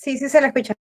Sí, sí se la escucha.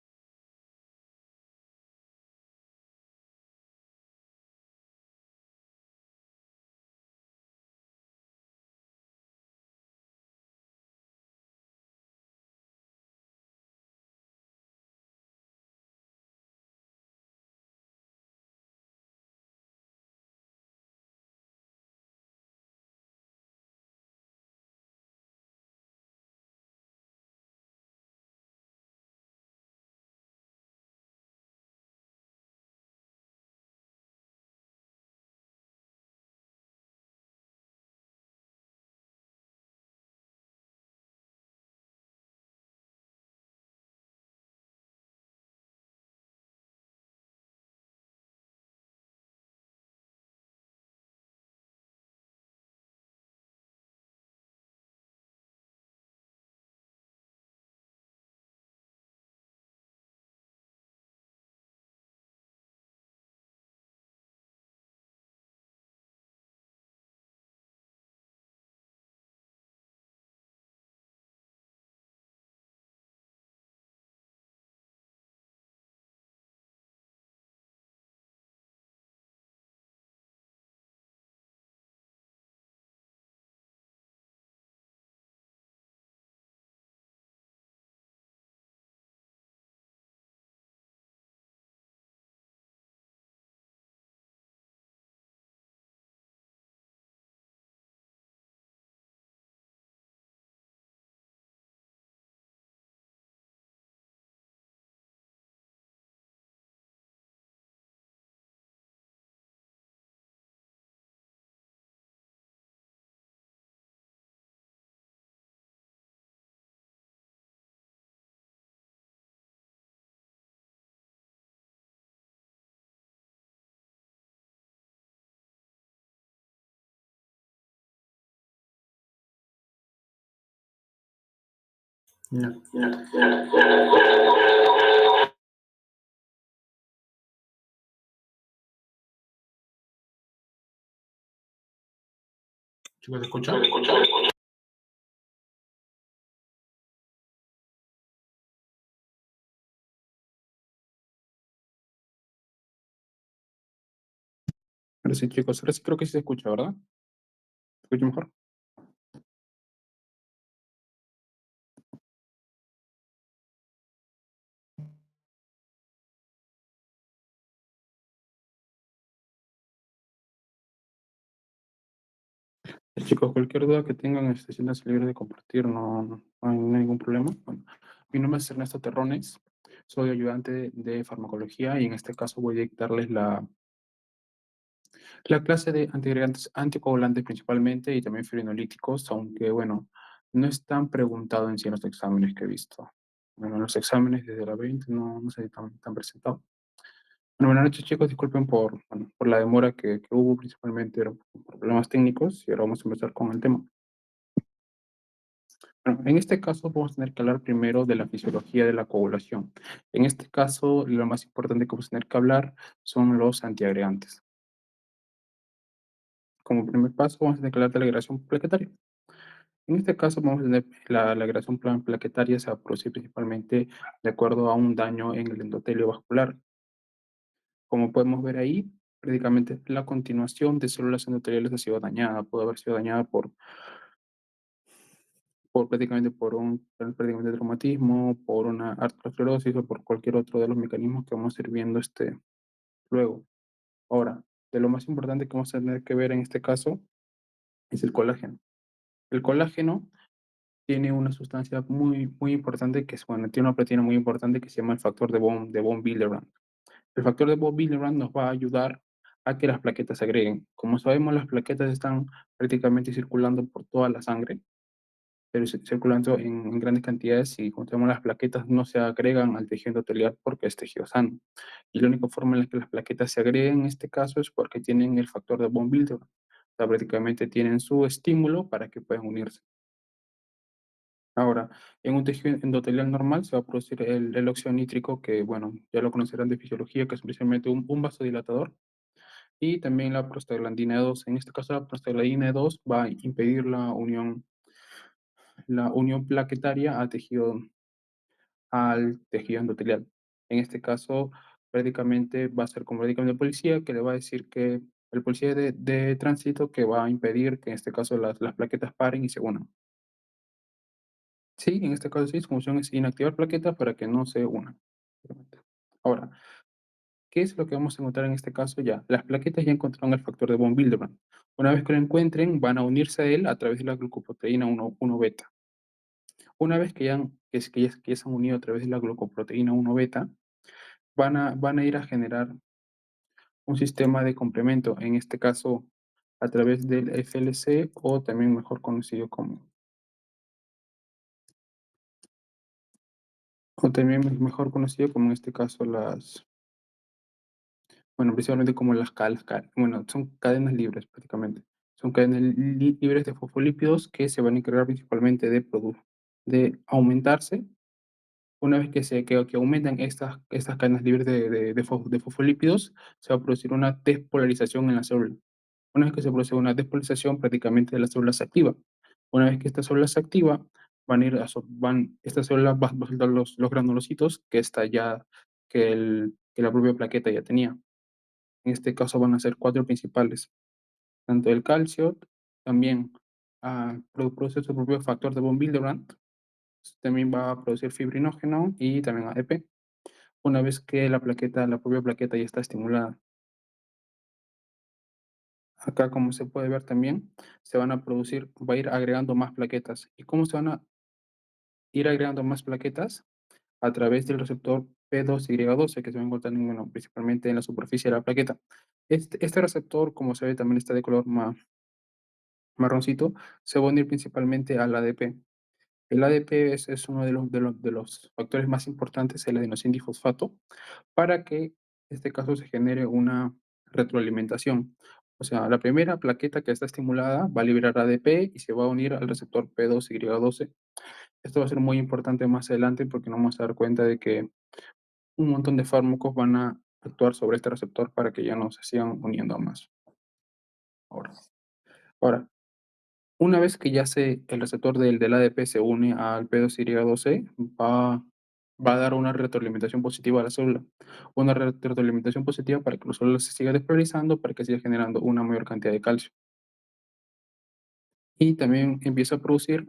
No. Chicos, ¿se escucha? Ahora sí, chicos, ahora sí creo que sí se escucha, ¿verdad? ¿Se escucha mejor? Chicos, cualquier duda que tengan, siéntanse libres de compartir, no hay ningún problema. Bueno, mi nombre es Ernesto Terrones, soy ayudante de farmacología y en este caso voy a dictarles la clase de antiagregantes anticoagulantes principalmente y también fibrinolíticos, aunque bueno, no es tan preguntado en sí en los exámenes que he visto. Bueno, en los exámenes desde la 20 no sé si tan presentado. Bueno, buenas noches chicos, disculpen por la demora que hubo, principalmente eran por problemas técnicos y ahora vamos a empezar con el tema. Bueno, en este caso vamos a tener que hablar primero de la fisiología de la coagulación. En este caso, lo más importante que vamos a tener que hablar son los antiagregantes. Como primer paso, vamos a tener que hablar de la agregación plaquetaria. En este caso, vamos a tener la agregación plaquetaria se va a producir principalmente de acuerdo a un daño en el endotelio vascular. Como podemos ver ahí, prácticamente la continuación de células endoteliales ha sido dañada, puede haber sido dañada prácticamente por un prácticamente traumatismo, por una arteriosclerosis o por cualquier otro de los mecanismos que vamos a ir viendo luego. Ahora, de lo más importante que vamos a tener que ver en este caso es el colágeno. El colágeno tiene una sustancia muy importante que es, bueno, tiene una proteína muy importante que se llama el factor de von Willebrand. El factor de von Willebrand nos va a ayudar a que las plaquetas se agreguen. Como sabemos, las plaquetas están prácticamente circulando por toda la sangre, pero circulando en grandes cantidades y como tenemos las plaquetas no se agregan al tejido endotelial porque es tejido sano. Y la única forma en la que las plaquetas se agreguen en este caso es porque tienen el factor de von Willebrand. O sea, prácticamente tienen su estímulo para que puedan unirse. Ahora, en un tejido endotelial normal se va a producir el óxido nítrico, que bueno, ya lo conocerán de fisiología, que es precisamente un vasodilatador, y también la prostaglandina 2. En este caso, la prostaglandina 2 va a impedir la unión plaquetaria al tejido endotelial. En este caso, prácticamente va a ser como prácticamente el policía que le va a decir que el policía de tránsito que va a impedir que en este caso las plaquetas paren y se unan. Sí, en este caso sí, su función es inactivar plaquetas para que no se unan. Ahora, ¿qué es lo que vamos a encontrar en este caso? Ya, las plaquetas ya encontraron el factor de von Willebrand. Una vez que lo encuentren, van a unirse a él a través de la glucoproteína 1 beta. Una vez que ya se han unido a través de la glucoproteína 1 beta, van a ir a generar un sistema de complemento, en este caso a través del FLC o también mejor conocido como, o también mejor conocido como en este caso bueno, principalmente como bueno, son cadenas libres prácticamente. Son cadenas libres de fosfolípidos que se van a encargar principalmente de aumentarse. Una vez que aumentan estas cadenas libres de fosfolípidos, se va a producir una despolarización en la célula. Una vez que se produce una despolarización, prácticamente la célula se activa. Una vez que esta célula se activa, estas células van a soltar los granulocitos que la propia plaqueta ya tenía. En este caso van a ser cuatro principales. Tanto el calcio, también produce su propio factor de von Willebrand, también va a producir fibrinógeno y también ADP. Una vez que la propia plaqueta ya está estimulada. Acá, como se puede ver también, va a ir agregando más plaquetas. ¿Y cómo se van a ir agregando más plaquetas? A través del receptor P2Y12, que se va a encontrar bueno, principalmente en la superficie de la plaqueta. Este receptor, como se ve, también está de color marroncito, se va a unir principalmente al ADP. El ADP es uno de los factores más importantes, el adenosindifosfato, para que en este caso se genere una retroalimentación. O sea, la primera plaqueta que está estimulada va a liberar ADP y se va a unir al receptor P2Y12. Esto va a ser muy importante más adelante porque nos vamos a dar cuenta de que un montón de fármacos van a actuar sobre este receptor para que ya no se sigan uniendo más. Ahora, ahora, una vez que el receptor del ADP se une al P2Y12, va a dar una retroalimentación positiva a la célula. Una retroalimentación positiva para que la célula se siga despolarizando, para que siga generando una mayor cantidad de calcio. Y también empieza a producir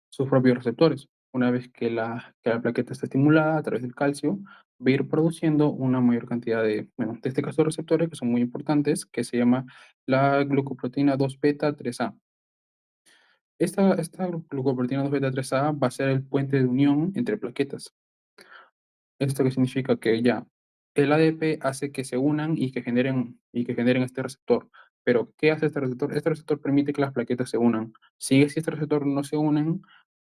sus propios receptores. Una vez que la plaqueta está estimulada a través del calcio, va a ir produciendo una mayor cantidad bueno, de este caso receptores que son muy importantes, que se llama la glucoproteína 2 beta 3A. Esta glucoproteína 2 beta 3A va a ser el puente de unión entre plaquetas. ¿Esto qué significa? Que ya el ADP hace que se unan y que generen este receptor. Pero, ¿qué hace este receptor? Este receptor permite que las plaquetas se unan. Si este receptor no se unen,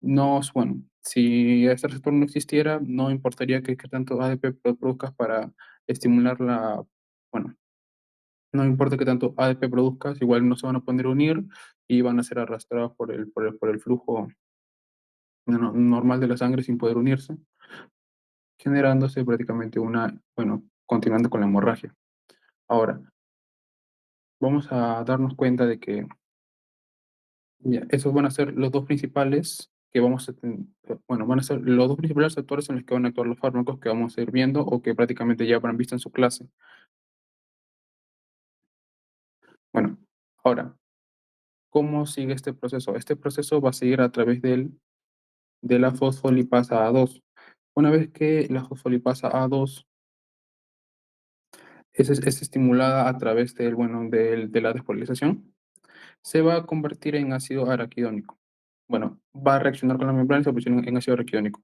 bueno, si este receptor no existiera, no importaría que tanto ADP produzcas para estimular bueno, no importa que tanto ADP produzcas, igual no se van a poder unir y van a ser arrastrados por el flujo normal de la sangre sin poder unirse, generándose prácticamente bueno, continuando con la hemorragia. Ahora, vamos a darnos cuenta de que ya, esos van a ser los dos principales que bueno, van a ser los dos principales actores en los que van a actuar los fármacos que vamos a ir viendo o que prácticamente ya habrán visto en su clase. Bueno, ahora, ¿cómo sigue este proceso? Este proceso va a seguir a través de la fosfolipasa A2. Una vez que la fosfolipasa A2 es estimulada a través de la despolarización, se va a convertir en ácido araquidónico. Bueno, va a reaccionar con la membrana y se convierte en ácido araquidónico.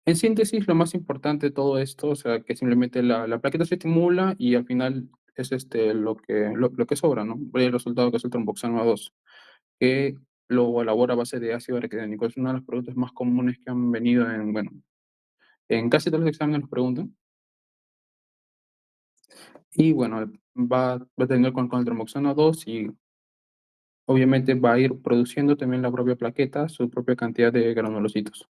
En síntesis, lo más importante de todo esto, o sea, que simplemente la plaqueta se estimula y al final es lo que sobra, ¿no? El resultado que es el tromboxano A2, que lo elabora a base de ácido araquidónico. Es uno de los productos más comunes que han venido bueno, en casi todos los exámenes los preguntan. Y bueno, va a tener con el tromboxano A2 y obviamente va a ir produciendo también la propia plaqueta su propia cantidad de granulocitos.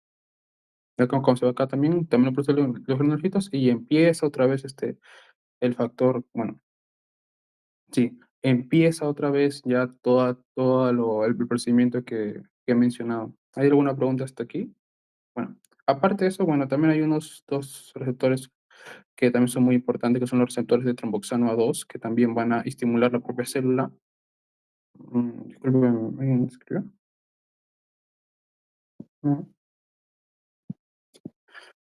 Ya como se ve acá también produce los granulocitos y empieza otra vez el factor, bueno, sí, empieza otra vez ya todo el procedimiento que he mencionado. ¿Hay alguna pregunta hasta aquí? Bueno. Aparte de eso, bueno, también hay unos 2 receptores que también son muy importantes, que son los receptores de tromboxano A2, que también van a estimular la propia célula. Discúlpeme, ¿alguien me escribió? No.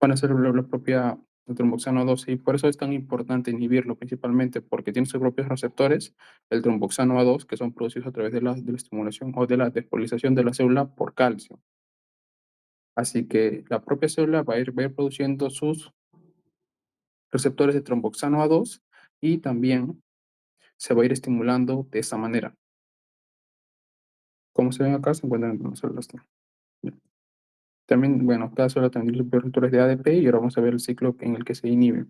Van a ser la propia el tromboxano 2 y por eso es tan importante inhibirlo principalmente, porque tiene sus propios receptores, el tromboxano A2, que son producidos a través de la estimulación o de la despolarización de la célula por calcio. Así que la propia célula va a ir produciendo sus receptores de tromboxano A2 y también se va a ir estimulando de esa manera. Como se ven acá, se encuentran en las células T. También, bueno, cada célula tiene receptores de ADP y ahora vamos a ver el ciclo en el que se inhibe.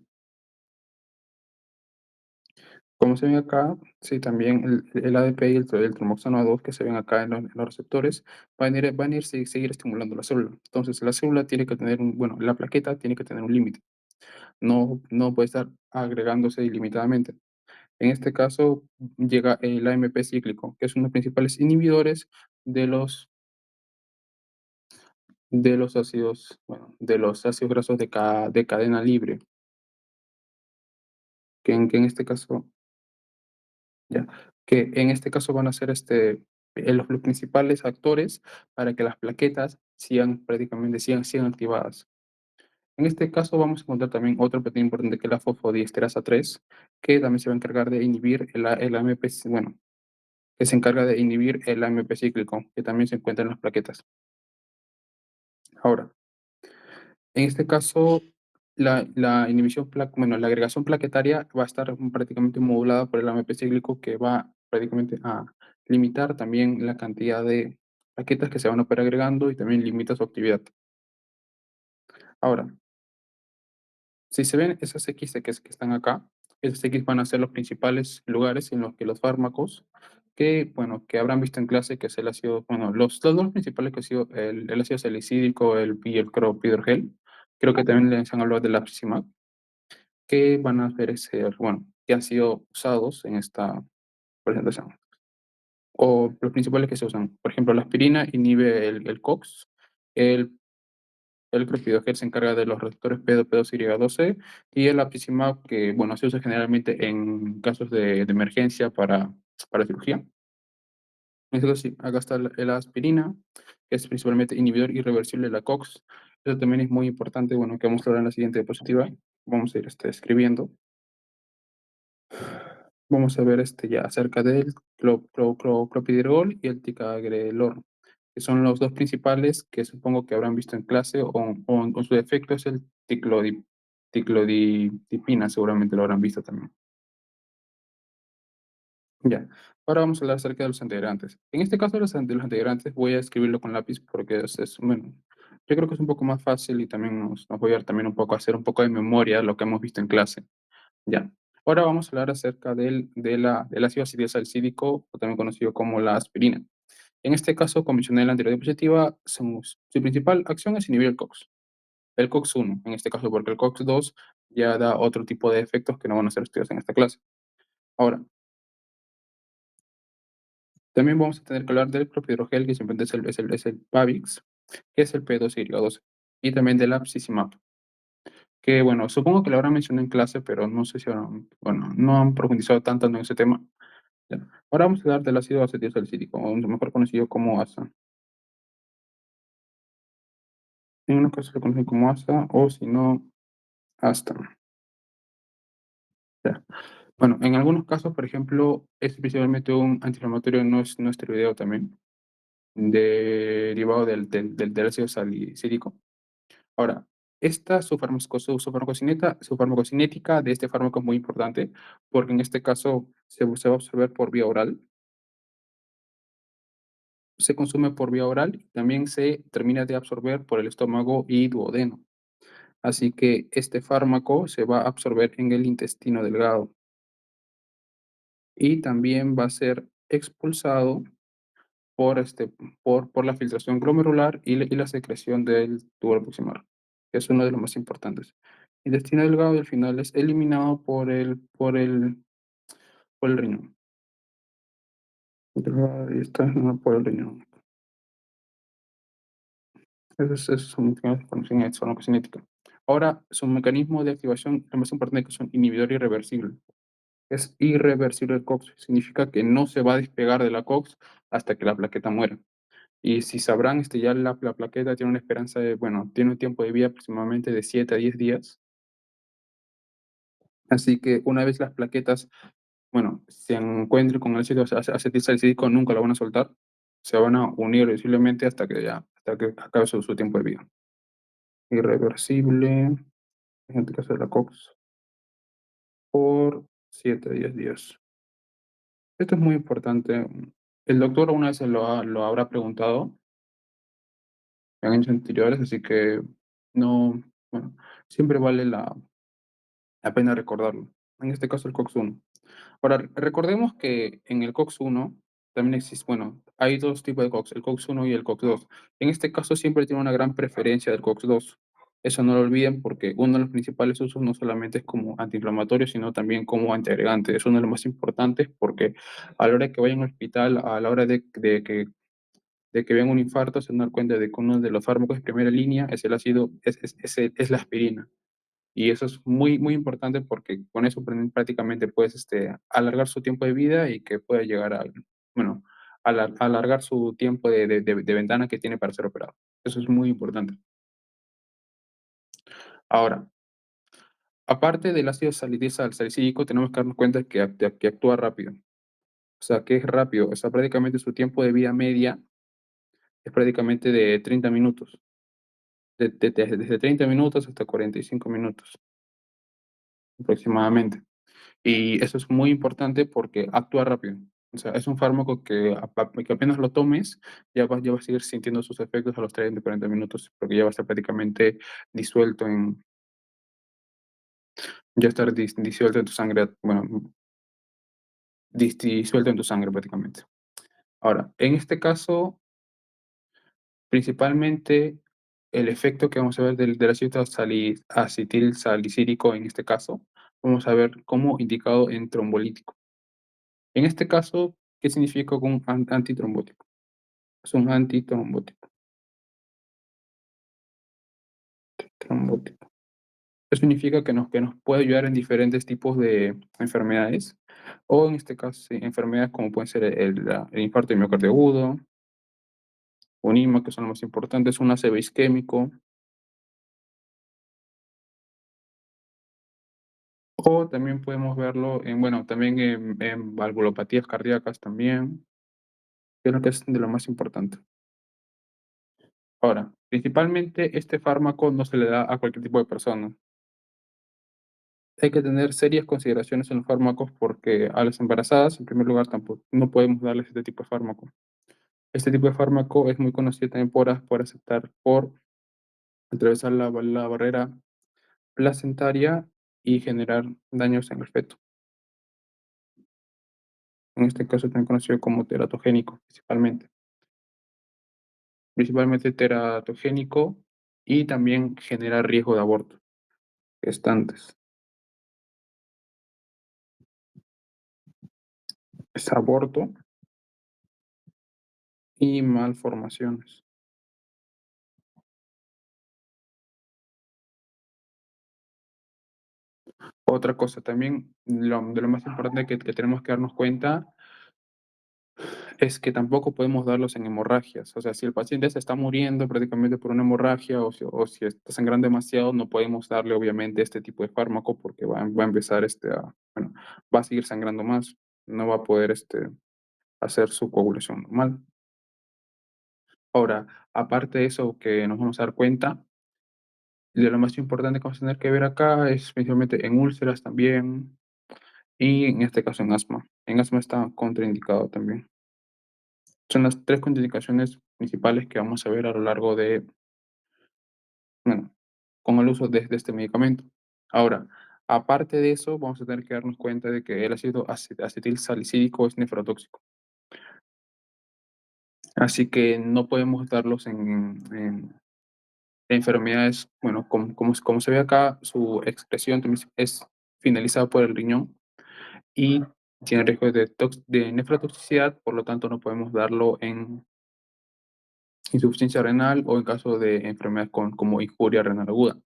Como se ven acá, sí, también el ADP y el tromboxano A2 que se ven acá en los receptores van a ir seguir estimulando la célula. Entonces, la célula tiene que tener bueno, la plaqueta tiene que tener un límite. No puede estar agregándose ilimitadamente. En este caso, llega el AMP cíclico, que es uno de los principales inhibidores de los ácidos, bueno, de los ácidos grasos de cadena libre, que en este caso Ya, que en este caso van a ser los principales actores para que las plaquetas sigan activadas. En este caso vamos a encontrar también otro proteína importante que es la fosfodiesterasa 3, que también se va a encargar de inhibir el AMP, bueno, que se encarga de inhibir el AMP cíclico, que también se encuentra en las plaquetas. Ahora, en este caso, la inhibición, bueno, la agregación plaquetaria va a estar prácticamente modulada por el AMP cíclico que va prácticamente a limitar también la cantidad de plaquetas que se van a poder agregando y también limita su actividad. Ahora, si se ven esas X que están acá, esas X van a ser los principales lugares en los que los fármacos bueno, que habrán visto en clase, que es el ácido, bueno, los dos principales que ha sido el ácido salicílico y el clopidogrel, creo que también les han hablado del laprizimab, que van a ser bueno, que han sido usados en esta presentación. O los principales que se usan, por ejemplo, la aspirina inhibe el COX, el, el clopidogrel se encarga de los receptores P2Y12 y el aprocimab, que bueno, se usa generalmente en casos de emergencia para cirugía. En este caso, sí, acá está la aspirina, que es principalmente inhibidor irreversible de la COX. Eso también es muy importante, bueno, que vamos a ver en la siguiente diapositiva. Vamos a ir escribiendo. Vamos a ver ya acerca del clopidogrel y el ticagrelor, que son los dos principales que supongo que habrán visto en clase o su defecto es el ticlodipina, seguramente lo habrán visto también. Ya, ahora vamos a hablar acerca de los integrantes. En este caso, de los integrantes voy a escribirlo con lápiz porque bueno, yo creo que es un poco más fácil y también nos voy a también un poco a hacer un poco de memoria lo que hemos visto en clase. Ya. Ahora vamos a hablar acerca del ácido acetylsalicílico, o también conocido como la aspirina. En este caso, como mencioné en la anterior diapositiva, su principal acción es inhibir el COX. El COX-1, en este caso, porque el COX-2 ya da otro tipo de efectos que no van a ser estudiados en esta clase. Ahora, también vamos a tener que hablar del clopidogrel, que simplemente es el Pavix, que es el P2Y12, y también del apsizimab, que bueno, supongo que lo habrán mencionado en clase, pero no sé si bueno, no han profundizado tanto en ese tema. Ya. Ahora vamos a hablar del ácido acetilsalicílico, o mejor conocido como ASA. En unos casos se conocen como ASA o si no, ASTA. Ya. Bueno, en algunos casos, por ejemplo, es principalmente un antiinflamatorio no esteroideo también, derivado del ácido salicílico. Ahora, su farmacocinética de este fármaco es muy importante porque en este caso se va a absorber por vía oral, se consume por vía oral y también se termina de absorber por el estómago y duodeno. Así que este fármaco se va a absorber en el intestino delgado y también va a ser expulsado por, por la filtración glomerular y la secreción del tubo proximal, que es uno de los más importantes. El intestino delgado y al final es eliminado por el riñón. Delgado y está eliminado por el riñón. Esos son mecanismos de formación farmacocinética. Ahora, su mecanismo de activación, lo más importante es que son inhibidor irreversible. Es irreversible el COX, significa que no se va a despegar de la COX hasta que la plaqueta muera. Y si sabrán, ya la plaqueta tiene una esperanza de, bueno, tiene un tiempo de vida aproximadamente de 7 a 10 días. Así que una vez las plaquetas, bueno, se encuentren con el ácido acetilsalicílico, nunca lo van a soltar. Se van a unir irreversiblemente hasta que acabe su tiempo de vida. Irreversible, en este caso de la COX, por 7 a 10 días. Esto es muy importante. El doctor una vez lo habrá preguntado en años anteriores, así que no, bueno, siempre vale la pena recordarlo. En este caso el COX-1. Ahora, recordemos que en el COX-1 también existe, bueno, hay dos tipos de COX, el COX-1 y el COX-2. En este caso siempre tiene una gran preferencia del COX-2. Eso no lo olviden porque uno de los principales usos no solamente es como antiinflamatorio, sino también como antiagregante. Es uno de los más importantes porque a la hora que vayan al hospital, a la hora de que vean un infarto, se van a dar cuenta de que uno de los fármacos de primera línea es el ácido, es la aspirina. Y eso es muy, muy importante porque con eso prácticamente puedes alargar su tiempo de vida y que pueda llegar a, bueno, alargar su tiempo de ventana que tiene para ser operado. Eso es muy importante. Ahora, aparte del ácido salicílico, tenemos que darnos cuenta que actúa rápido. O sea, que es rápido. O sea, prácticamente su tiempo de vida media es prácticamente de 30 minutos. Desde 30 minutos hasta 45 minutos aproximadamente. Y eso es muy importante porque actúa rápido. O sea, es un fármaco que apenas lo tomes, ya va a seguir sintiendo sus efectos a los 30, 40 minutos, porque ya va a estar prácticamente disuelto ya estar disuelto en tu sangre, bueno, disuelto en tu sangre prácticamente. Ahora, en este caso, principalmente el efecto que vamos a ver del ácido acetil salicílico en este caso, vamos a ver como indicado en trombolítico. En este caso, ¿qué significa un antitrombótico? Es un antitrombótico. Trombótico. Eso significa que nos puede ayudar en diferentes tipos de enfermedades, o en este caso, sí, enfermedades como pueden ser el infarto de miocardio agudo, un IMA, que son los más importantes, un ACV isquémico, o también podemos verlo en, bueno, también en valvulopatías cardíacas también, que es lo que es de lo más importante. Ahora, principalmente este fármaco no se le da a cualquier tipo de persona. Hay que tener serias consideraciones en los fármacos porque a las embarazadas, en primer lugar, tampoco no podemos darles este tipo de fármaco. Este tipo de fármaco es muy conocido también por aceptar, por atravesar la barrera placentaria y generar daños en el feto. En este caso también conocido como teratogénico, principalmente. Principalmente teratogénico y también genera riesgo de aborto, gestantes. Es aborto y malformaciones. Otra cosa también, de lo más importante que tenemos que darnos cuenta es que tampoco podemos darlos en hemorragias. O sea, si el paciente se está muriendo prácticamente por una hemorragia o si está sangrando demasiado, no podemos darle obviamente este tipo de fármaco porque va a empezar bueno, va a seguir sangrando más, no va a poder hacer su coagulación normal. Ahora, aparte de eso que nos vamos a dar cuenta, de lo más importante que vamos a tener que ver acá es principalmente en úlceras también y en este caso en asma. En asma está contraindicado también. Son las tres contraindicaciones principales que vamos a ver a lo largo bueno, con el uso de este medicamento. Ahora, aparte de eso, vamos a tener que darnos cuenta de que el ácido acetil salicílico es nefrotóxico. Así que no podemos darlos en enfermedades, bueno, como se ve acá, su expresión también es finalizada por el riñón y tiene riesgo de nefrotoxicidad, por lo tanto no podemos darlo insuficiencia renal o en caso de enfermedades como injuria renal aguda.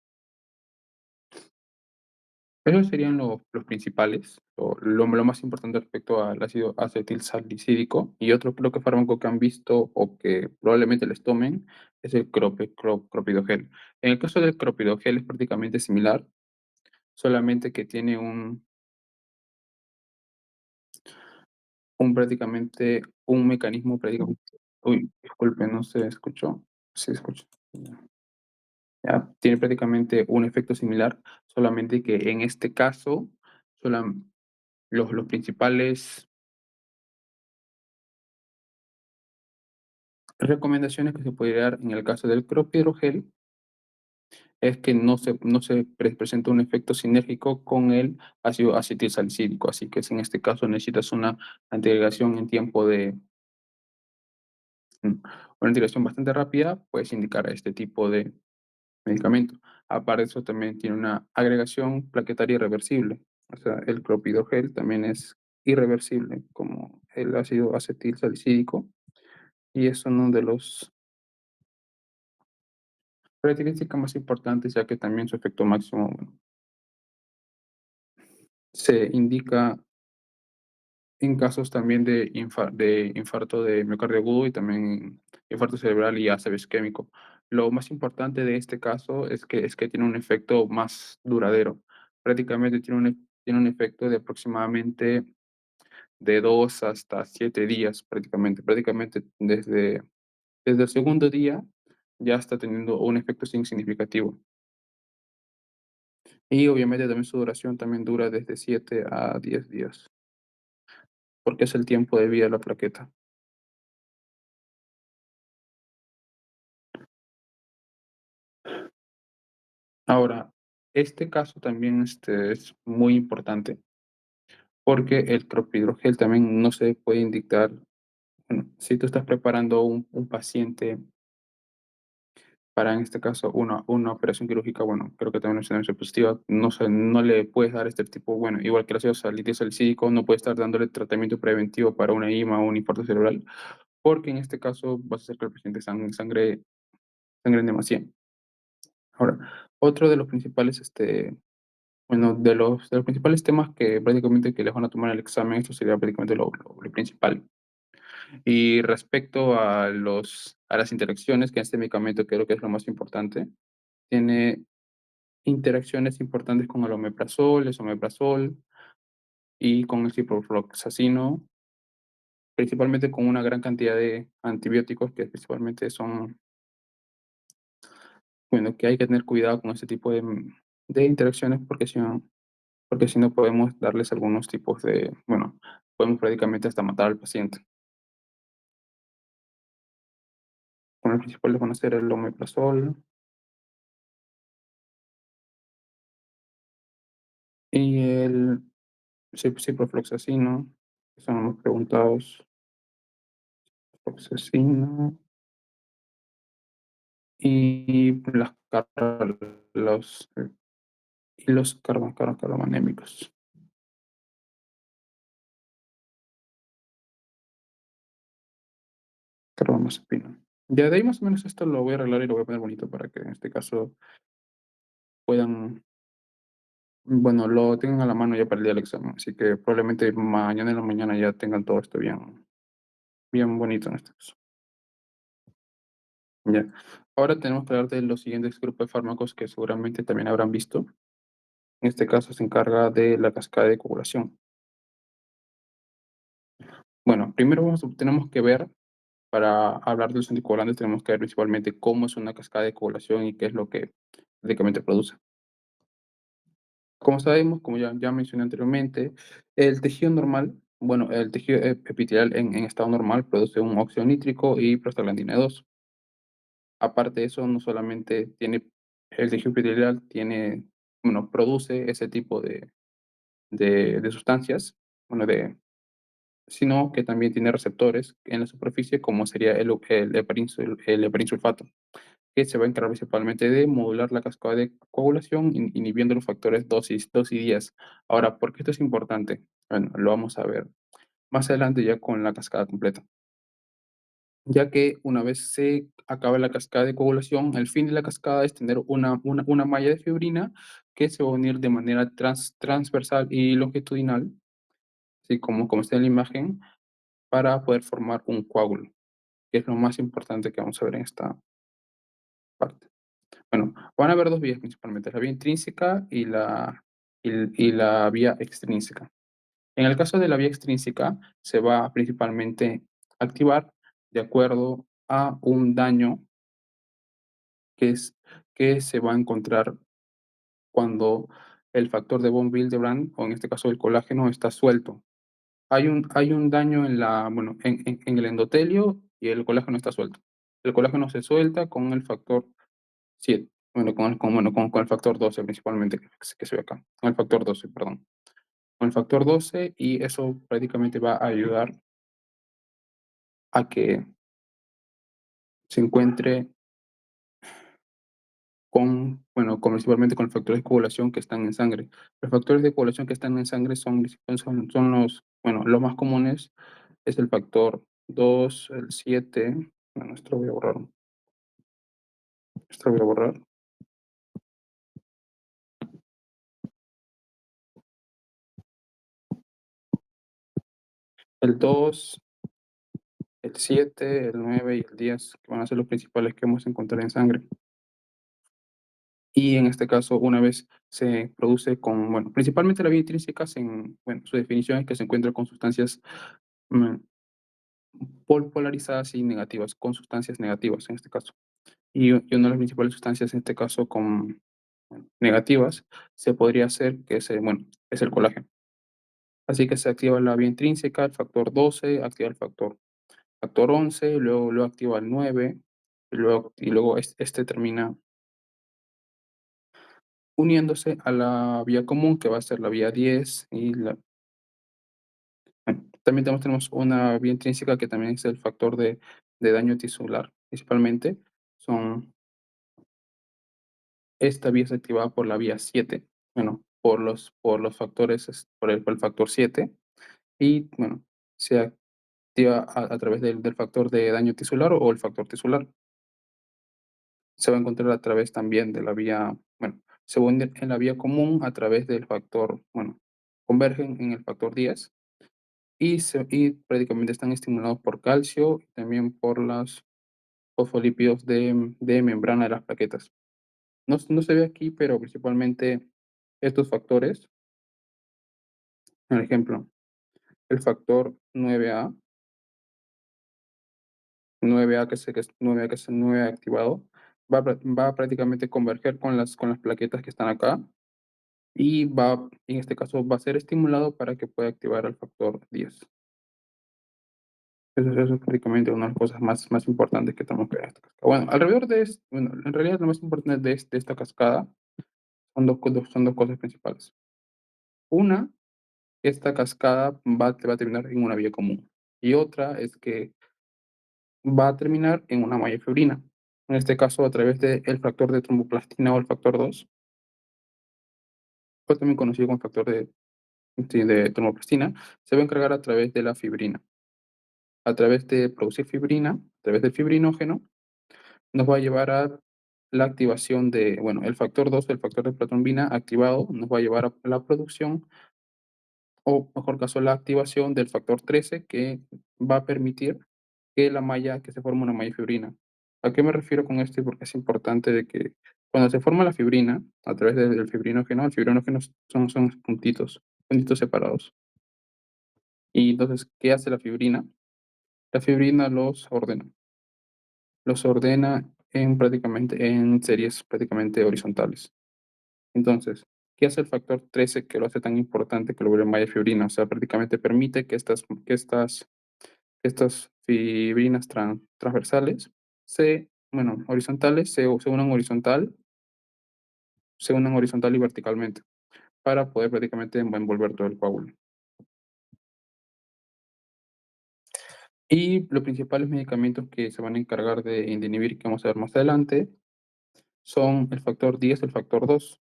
Esos serían los principales, lo más importante respecto al ácido acetilsalicílico. Y otro creo que fármaco que han visto o que probablemente les tomen es el clopidogel. En el caso del clopidogel es prácticamente similar, solamente que tiene prácticamente un mecanismo prácticamente. Uy, disculpe, no se escuchó. Sí, escucho. Ya, tiene prácticamente un efecto similar, solamente que en este caso, solam los principales recomendaciones que se podría dar en el caso del clopidogrel es que no se presenta un efecto sinérgico con el ácido acetilsalicílico, así que si en este caso necesitas una antiagregación en tiempo de una integración bastante rápida, puedes indicar este tipo de medicamento. Aparte de eso, también tiene una agregación plaquetaria irreversible. O sea, el clopidogel también es irreversible como el ácido acetilsalicílico y es uno de los características más importantes, ya que también su efecto máximo, bueno, se indica en casos también de infarto de miocardio agudo y también infarto cerebral y ACV isquémico. Lo más importante de este caso es que tiene un efecto más duradero. Prácticamente tiene un efecto de aproximadamente de 2 hasta 7 días, prácticamente. Prácticamente desde el segundo día ya está teniendo un efecto significativo. Y obviamente también su duración también dura desde 7 a 10 días, porque es el tiempo de vida de la plaqueta. Ahora, este caso también, es muy importante, porque el clopidogrel también no se puede indicar, bueno, si tú estás preparando un paciente para, en este caso, una operación quirúrgica, bueno, creo que también es una diapositiva, no le puedes dar este tipo, bueno, igual que el ácido salicílico, no puedes estar dándole tratamiento preventivo para una IMA o un infarto cerebral, porque en este caso vas a hacer que el paciente sangre en demasía. Ahora, otro de los principales, bueno, de los principales temas que prácticamente que les van a tomar el examen, esto sería prácticamente lo principal. Y respecto a las interacciones, que este medicamento creo que es lo más importante, tiene interacciones importantes con el omeprazol, esomeprazol y con el ciprofloxacino, principalmente con una gran cantidad de antibióticos que principalmente son, bueno, que hay que tener cuidado con este tipo de interacciones porque si no podemos darles algunos tipos de, bueno, podemos prácticamente hasta matar al paciente. Con los principales van a ser el omeprazol y el ciprofloxacino, que son los preguntados, floxacino y los carbamánemicos, carbamazepina. Ya de ahí más o menos esto lo voy a arreglar y lo voy a poner bonito para que en este caso puedan, bueno, lo tengan a la mano ya para el día del examen. Así que probablemente mañana en la mañana ya tengan todo esto bien bonito en este caso. Ya. Ahora tenemos que hablar de los siguientes grupos de fármacos que seguramente también habrán visto. En este caso se encarga de la cascada de coagulación. Bueno, primero tenemos que ver, para hablar de los anticoagulantes, tenemos que ver principalmente cómo es una cascada de coagulación y qué es lo que prácticamente produce. Como sabemos, como ya mencioné anteriormente, el tejido normal, bueno, el tejido epitelial en estado normal produce un óxido nítrico y prostaglandina 2. Aparte de eso, no solamente tiene el tejido epitelial tiene, bueno, produce ese tipo de sustancias, bueno, sino que también tiene receptores en la superficie, como sería el heparinsulfato, que se va a encargar principalmente de modular la cascada de coagulación, inhibiendo los factores dosis y días. Ahora, ¿por qué esto es importante? Bueno, lo vamos a ver más adelante ya con la cascada completa. ya que una vez se acaba la cascada de coagulación, el fin de la cascada es tener una malla de fibrina que se va a unir de manera transversal y longitudinal, así como está en la imagen, para poder formar un coágulo, que es lo más importante que vamos a ver en esta parte. Bueno, van a haber 2 vías principalmente, la vía intrínseca y la vía extrínseca. En el caso de la vía extrínseca, se va principalmente a activar de acuerdo a un daño que es que se va a encontrar cuando el factor de von Willebrand, o en este caso el colágeno, está suelto. Hay un daño en el endotelio y el colágeno está suelto. El colágeno se suelta con el factor 7, con el factor 12 principalmente, que se ve acá, con el factor 12, perdón. Con el factor 12, y eso prácticamente va a ayudar a que se encuentre principalmente con los factores de coagulación que están en sangre. Los factores de coagulación que están en sangre son los más comunes, es el factor 2, el 7, bueno, esto lo voy a borrar, el 2, el 7, el 9 y el 10, que van a ser los principales que vamos a encontrar en sangre. Y en este caso, una vez se produce principalmente la vía intrínseca, su definición es que se encuentra con sustancias mm, polarizadas y negativas, con sustancias negativas en este caso. Y una de las principales sustancias en este caso negativas se podría hacer que es el colágeno. Así que se activa la vía intrínseca, el factor 12, activa el factor 11, luego activa el 9, y luego este termina uniéndose a la vía común, que va a ser la vía 10. También tenemos una vía intrínseca que también es el factor de daño tisular, principalmente. Esta vía es activada por la vía 7, por los factores, por el factor 7, y se activa a través del factor de daño tisular o el factor tisular. Se va a encontrar a través también de la vía, se hunde en la vía común a través del factor, convergen en el factor 10, y prácticamente están estimulados por calcio y también por los fosfolípidos de membrana de las plaquetas. No se ve aquí, pero principalmente estos factores, por ejemplo, el factor 9A, que es 9A, que es el 9 activado, va a prácticamente converger con las plaquetas que están acá, y en este caso, va a ser estimulado para que pueda activar el factor 10. Eso es prácticamente una de las cosas más importantes que tenemos que ver en esta cascada. Bueno, en realidad lo más importante de esta cascada son dos cosas principales. Una, esta cascada va a terminar en una vía común. Y otra es que va a terminar en una malla fibrina. En este caso, a través del factor de tromboplastina o el factor 2, o también conocido como factor de tromboplastina, se va a encargar a través de la fibrina. A través de producir fibrina, a través del fibrinógeno, nos va a llevar a la activación el factor 2, el factor de protrombina activado, nos va a llevar a la producción, o mejor caso, la activación del factor 13, que va a permitir que se forme una malla fibrina. ¿A qué me refiero con esto? Y porque es importante de que cuando se forma la fibrina, a través del fibrinógeno, el fibrinógeno son puntitos separados. Y entonces, ¿qué hace la fibrina? La fibrina los ordena en series prácticamente horizontales. Entonces, ¿qué hace el factor 13 que lo hace tan importante, que lo vuelve malla fibrina? O sea, prácticamente permite que estas fibrinas transversales horizontales, se unan horizontal y verticalmente, para poder prácticamente envolver todo el coágulo. Y los principales medicamentos que se van a encargar de inhibir, que vamos a ver más adelante, son el factor 10, el factor 2.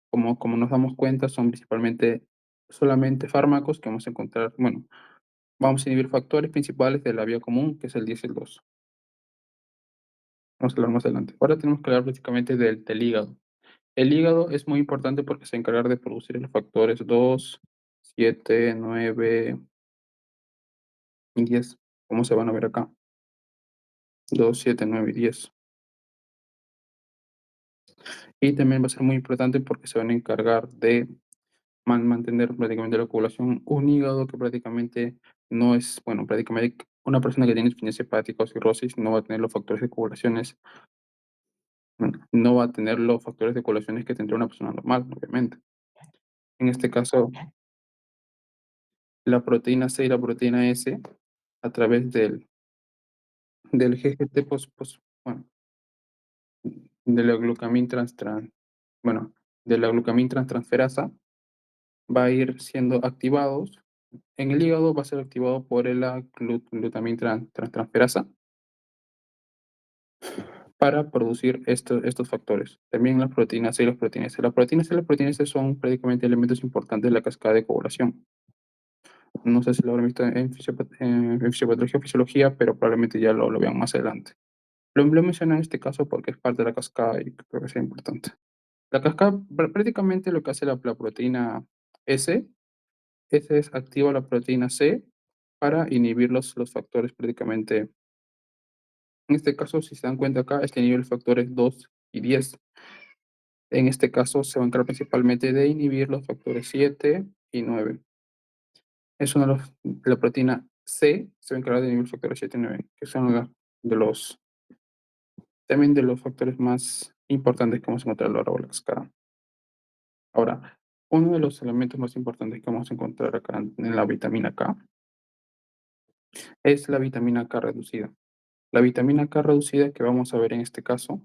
Como nos damos cuenta, son principalmente solamente fármacos que vamos a encontrar, Vamos a inhibir factores principales de la vía común, que es el 10 y el 2. Vamos a hablar más adelante. Ahora tenemos que hablar prácticamente del hígado. El hígado es muy importante porque se encarga de producir los factores 2, 7, 9 y 10. ¿Cómo se van a ver acá? 2, 7, 9 y 10. Y también va a ser muy importante porque se van a encargar de mantener prácticamente la coagulación. Un hígado que prácticamente no es, bueno, prácticamente una persona que tiene insuficiencia hepática o cirrosis no va a tener los factores de coagulaciones, no va a tener los factores de coagulaciones que tendría una persona normal, obviamente. En este caso, la proteína C y la proteína S, a través del GGT, bueno, de la glucamin bueno, de la glucamin transferasa, va a ir siendo activados. En el hígado va a ser activado por la glutamin transferasa para producir estos factores. También las proteínas C y las proteínas C. Las proteínas C y las proteínas C son prácticamente elementos importantes de la cascada de coagulación. No sé si lo habrán visto en fisiopatología o fisiología, pero probablemente ya lo vean más adelante. Lo menciono en este caso porque es parte de la cascada y creo que es importante. La cascada, prácticamente lo que hace la proteína S, S es activa la proteína C para inhibir los factores prácticamente. En este caso, si se dan cuenta acá, este nivel factores 2 y 10. En este caso, se va a encargar principalmente de inhibir los factores 7 y 9. Es uno de la proteína C se va a encargar de inhibir factores 7 y 9, que son de los, también de los factores más importantes que vamos a encontrar a lo largo de la cascada. Ahora, uno de los elementos más importantes que vamos a encontrar acá en la vitamina K es la vitamina K reducida. La vitamina K reducida que vamos a ver en este caso,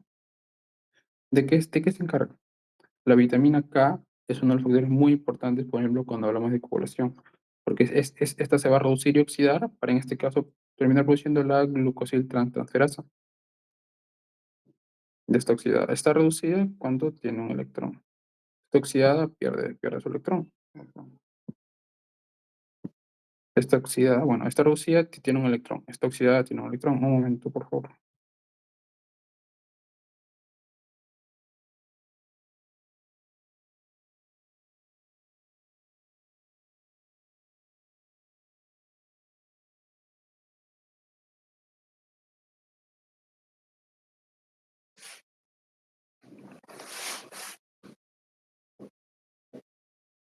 ¿de qué se encarga? La vitamina K es uno de los factores muy importantes, por ejemplo, cuando hablamos de coagulación, porque esta se va a reducir y oxidar para, en este caso, terminar produciendo la glucosil transferasa de esta oxidada. Está reducida cuando tiene un electrón. Está oxidada, pierde su electrón. Está oxidada, bueno, está reducida, tiene un electrón. Está oxidada, tiene un electrón. Un momento, por favor.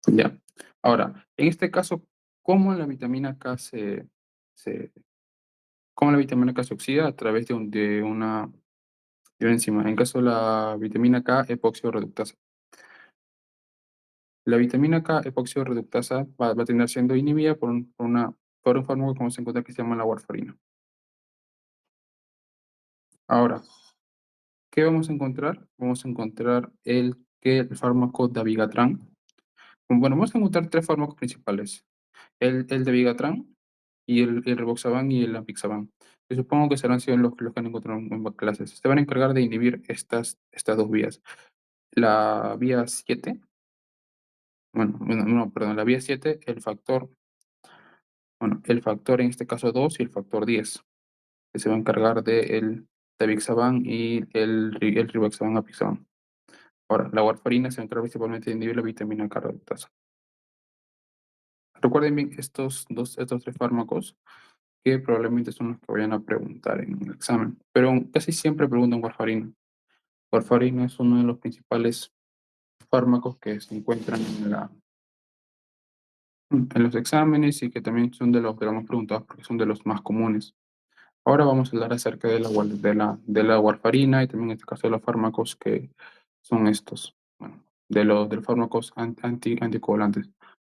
Ya. Ahora, en este caso, ¿cómo la vitamina K se, cómo la vitamina K se oxida? A través de una enzima. En caso de la vitamina K, epoxio-reductasa. La vitamina K, epoxio-reductasa, va a terminar siendo inhibida por un fármaco como se encuentra que se llama la warfarina. Ahora, ¿qué vamos a encontrar? Vamos a encontrar el fármaco dabigatran. Bueno, vamos a encontrar tres fármacos principales. El dabigatran, y el rivaroxaban y el apixaban. Yo supongo que serán sido los que han encontrado en clases. Se van a encargar de inhibir estas dos vías. La vía 7, bueno, no, perdón, la vía 7, el factor en este caso 2 y el factor 10, que se va a encargar del Tabixaban y el Rivaroxaban apixaban. Ahora, la warfarina se encarga principalmente de inhibir la vitamina K reductasa. Recuerden bien estos tres fármacos que probablemente son los que vayan a preguntar en el examen, pero casi siempre preguntan warfarina. Warfarina es uno de los principales fármacos que se encuentran en los exámenes y que también son de los más preguntados porque son de los más comunes. Ahora vamos a hablar acerca de la warfarina y también en este caso de los fármacos que son estos. Bueno, de los fármacos anticoagulantes.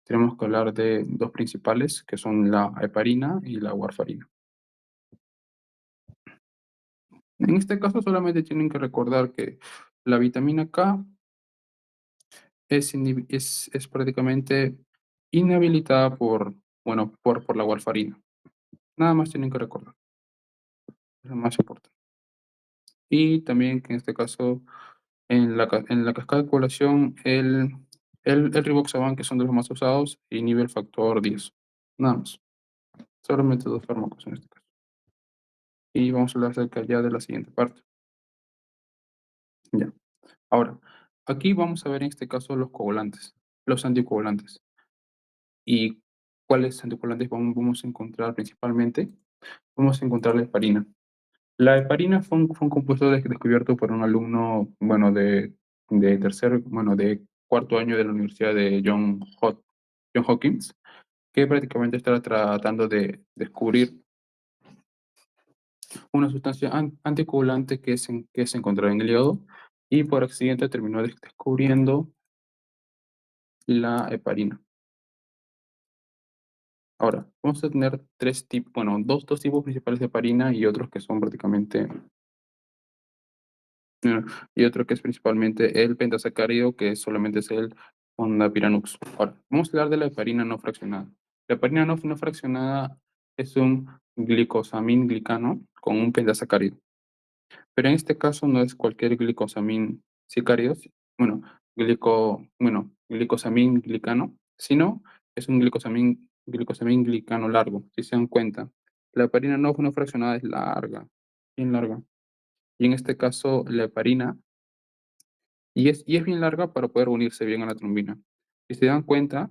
Tenemos que hablar de dos principales que son la heparina y la warfarina. En este caso solamente tienen que recordar que la vitamina K es prácticamente inhabilitada por la warfarina. Nada más tienen que recordar, es lo más importante. Y también que en este caso, en la cascada de coagulación, el rivaroxaban, que son de los más usados, inhibe el factor 10. Nada más. Solamente 2 fármacos en este caso. Y vamos a hablar acerca ya de la siguiente parte. Ya. Ahora, aquí vamos a ver en este caso los coagulantes, los anticoagulantes. ¿Y cuáles anticoagulantes vamos a encontrar principalmente? Vamos a encontrar la heparina. La heparina fue un compuesto descubierto por un alumno, bueno, de tercer, bueno, de cuarto año de la Universidad de John Hopkins, que prácticamente estaba tratando de descubrir una sustancia anticoagulante que se encontraba en el hígado y por accidente terminó descubriendo la heparina. Ahora, vamos a tener tres tipos, bueno, dos tipos principales de heparina y otros que son prácticamente, eh, y otro que es principalmente el pentasacárido, que solamente es el fondapiranux. Ahora, vamos a hablar de la heparina no fraccionada. La heparina no fraccionada es un glicosамин-glicano con un pentasacárido. Pero en este caso no es cualquier glicosamín sicárido, glicosamín glicano, sino es un glicosamín glicano largo, si se dan cuenta. La heparina no fraccionada es larga, bien larga. Y en este caso la heparina, y es bien larga para poder unirse bien a la trombina. Si se dan cuenta,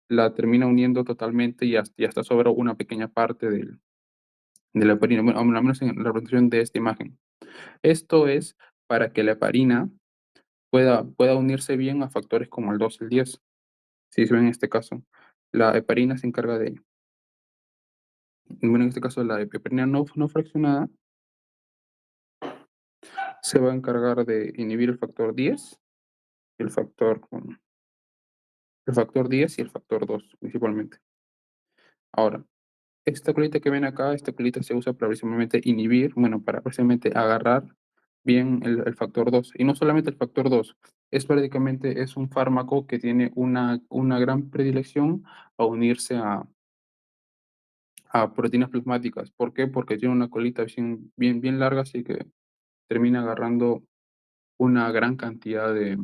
la termina uniendo totalmente y hasta sobra una pequeña parte de la heparina, bueno, al menos en la representación de esta imagen. Esto es para que la heparina pueda unirse bien a factores como el 2 y el 10. Si se ve en este caso, la heparina se encarga de, bueno, en este caso la heparina no fraccionada se va a encargar de inhibir el factor, el factor 10 y el factor 2 principalmente. Ahora, esta colita que ven acá, esta colita se usa para precisamente inhibir, bueno, para precisamente agarrar bien el factor 2. Y no solamente el factor 2, es un fármaco que tiene una gran predilección a unirse a proteínas plasmáticas. ¿Por qué? Porque tiene una colita bien larga, así que termina agarrando una gran cantidad de,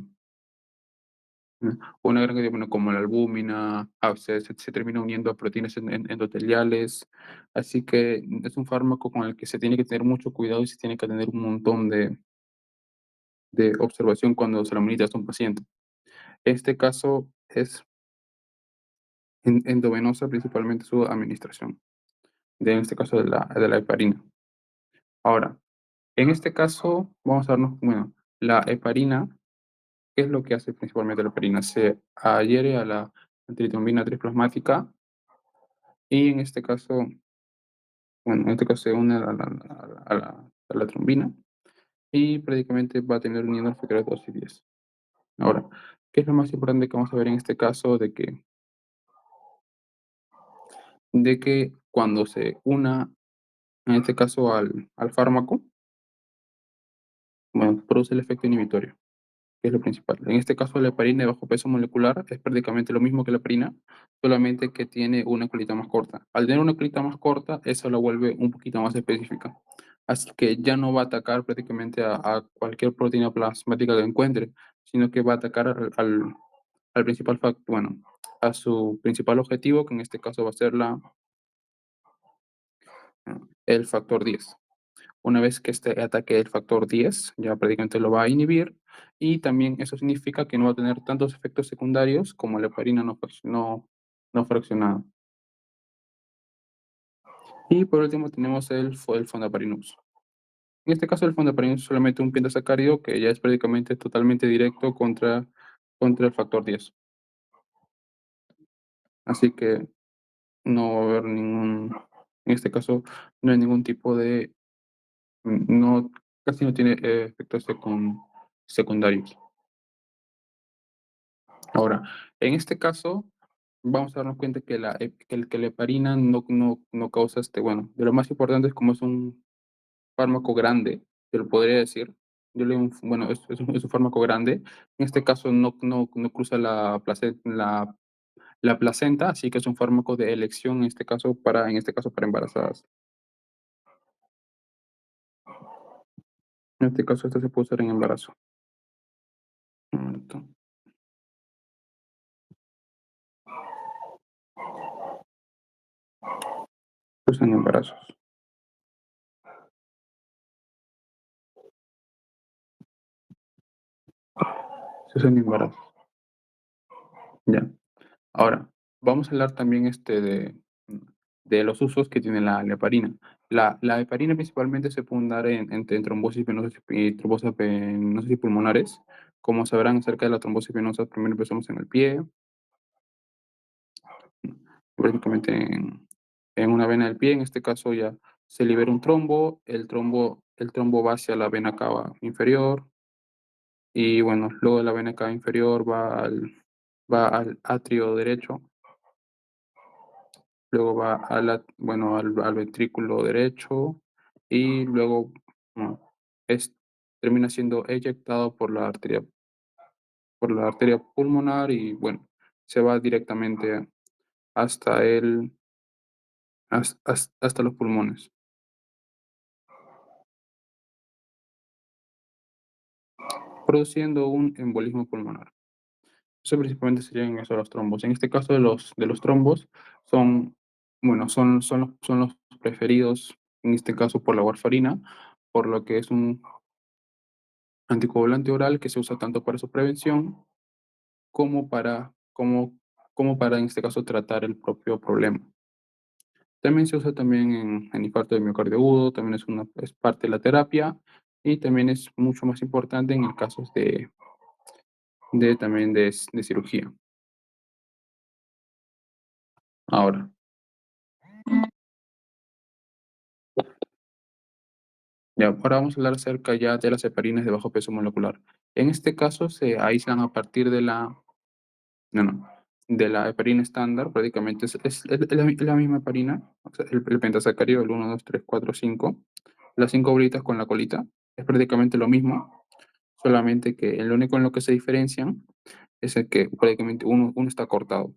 bueno, como la albúmina, se termina uniendo a proteínas endoteliales. Así que es un fármaco con el que se tiene que tener mucho cuidado y se tiene que tener un montón de observación cuando se lo administras a un paciente. Este caso es endovenosa, principalmente su administración, en este caso de la heparina. Ahora, en este caso, vamos a darnos, bueno, la heparina, ¿qué es lo que hace principalmente la heparina? Se adhiere a la antitrombina trisplasmática y en este caso, bueno, en este caso se une a la trombina y prácticamente va a tener uniendo los factores 2 y 10. Ahora, ¿qué es lo más importante que vamos a ver en este caso? De que cuando se una, en este caso al fármaco, bueno, produce el efecto inhibitorio, que es lo principal. En este caso, la heparina de bajo peso molecular es prácticamente lo mismo que la heparina, solamente que tiene una colita más corta. Al tener una colita más corta, eso la vuelve un poquito más específica. Así que ya no va a atacar prácticamente a cualquier proteína plasmática que encuentre, sino que va a atacar al principal factor, bueno, a su principal objetivo, que en este caso va a ser el factor 10. Una vez que este ataque el factor 10, ya prácticamente lo va a inhibir y también eso significa que no va a tener tantos efectos secundarios como la heparina no fraccionada. Y por último tenemos el fondaparinux. En este caso el fondaparinux es solamente un pentasacárido que ya es prácticamente totalmente directo contra el factor 10. Así que no va a haber en este caso no hay ningún tipo de, no, casi no tiene efectos secundarios. Ahora, en este caso, vamos a darnos cuenta que la heparina no causa, bueno, de lo más importante es como es un fármaco grande, te lo podría decir. Yo le digo, bueno, es un fármaco grande. En este caso no cruza la placenta, así que es un fármaco de elección en este caso para embarazadas. En este caso, esto se puede usar en embarazo. Un momento. Se usan en embarazos. Se usan en embarazos. Ya. Ahora, vamos a hablar también de los usos que tiene la heparina. La heparina principalmente se puede dar en trombosis venosas y trombosis venosas y pulmonares. Como sabrán acerca de la trombosis venosa, primero empezamos en el pie, prácticamente en una vena del pie. En este caso ya se libera un trombo, el trombo va hacia la vena cava inferior y bueno, luego de la vena cava inferior va al atrio derecho. Luego va bueno, al ventrículo derecho y luego mm, es, termina siendo eyectado por la arteria pulmonar y bueno, se va directamente hasta hasta los pulmones, produciendo un embolismo pulmonar. Eso principalmente serían eso, los trombos. En este caso de los trombos son, bueno, son los preferidos, en este caso por la warfarina, por lo que es un anticoagulante oral que se usa tanto para su prevención como para, en este caso, tratar el propio problema. También se usa también en infarto de miocardio agudo, también es parte de la terapia y también es mucho más importante en casos también de cirugía. Ahora, ya, ahora vamos a hablar acerca ya de las heparinas de bajo peso molecular. En este caso se aíslan a partir no, no, de la heparina estándar, prácticamente es la misma heparina, o sea, el pentasacárido, el 1, 2, 3, 4, 5, las 5 bolitas con la colita, es prácticamente lo mismo, solamente que lo único en lo que se diferencian es el que prácticamente uno está cortado.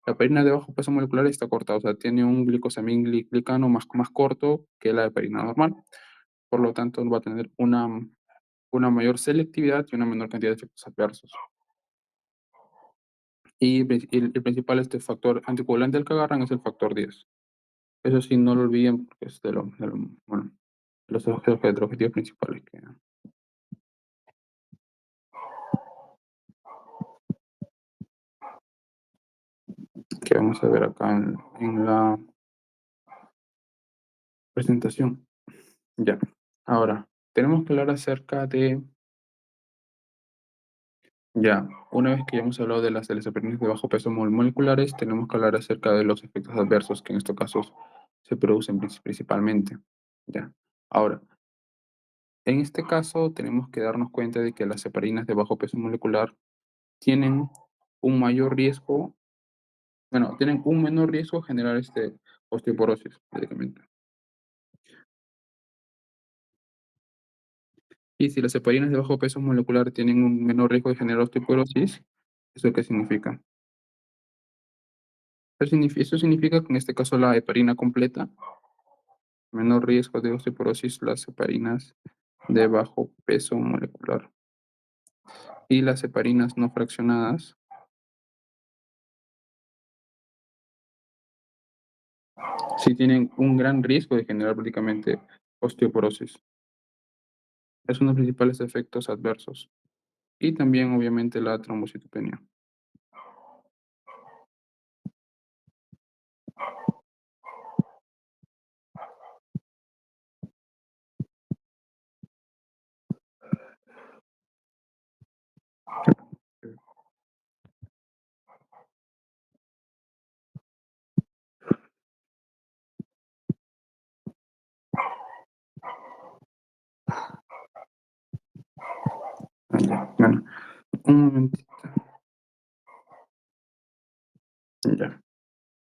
La heparina de bajo peso molecular está cortada, o sea, tiene un glicosamienglicano más corto que la heparina normal, por lo tanto va a tener una mayor selectividad y una menor cantidad de efectos adversos. Y el principal factor anticoagulante del que agarran es el factor 10. Eso sí, no lo olviden porque es bueno, de los objetivos principales que vamos a ver acá en la presentación. Ya. Ahora, tenemos que hablar acerca ya, una vez que ya hemos hablado de las hepatitis de bajo peso moleculares, tenemos que hablar acerca de los efectos adversos que en estos casos se producen principalmente. Ya. Ahora, en este caso tenemos que darnos cuenta de que las heparinas de bajo peso molecular tienen un mayor riesgo, bueno, tienen un menor riesgo de generar osteoporosis, prácticamente. Y si las heparinas de bajo peso molecular tienen un menor riesgo de generar osteoporosis, ¿eso qué significa? Eso significa que en este caso la heparina completa, menor riesgo de osteoporosis, las heparinas de bajo peso molecular. Y las heparinas no fraccionadas, sí tienen un gran riesgo de generar prácticamente osteoporosis. Es uno de los principales efectos adversos. Y también, obviamente, la trombocitopenia. Ya, bueno, un momentito. Ya.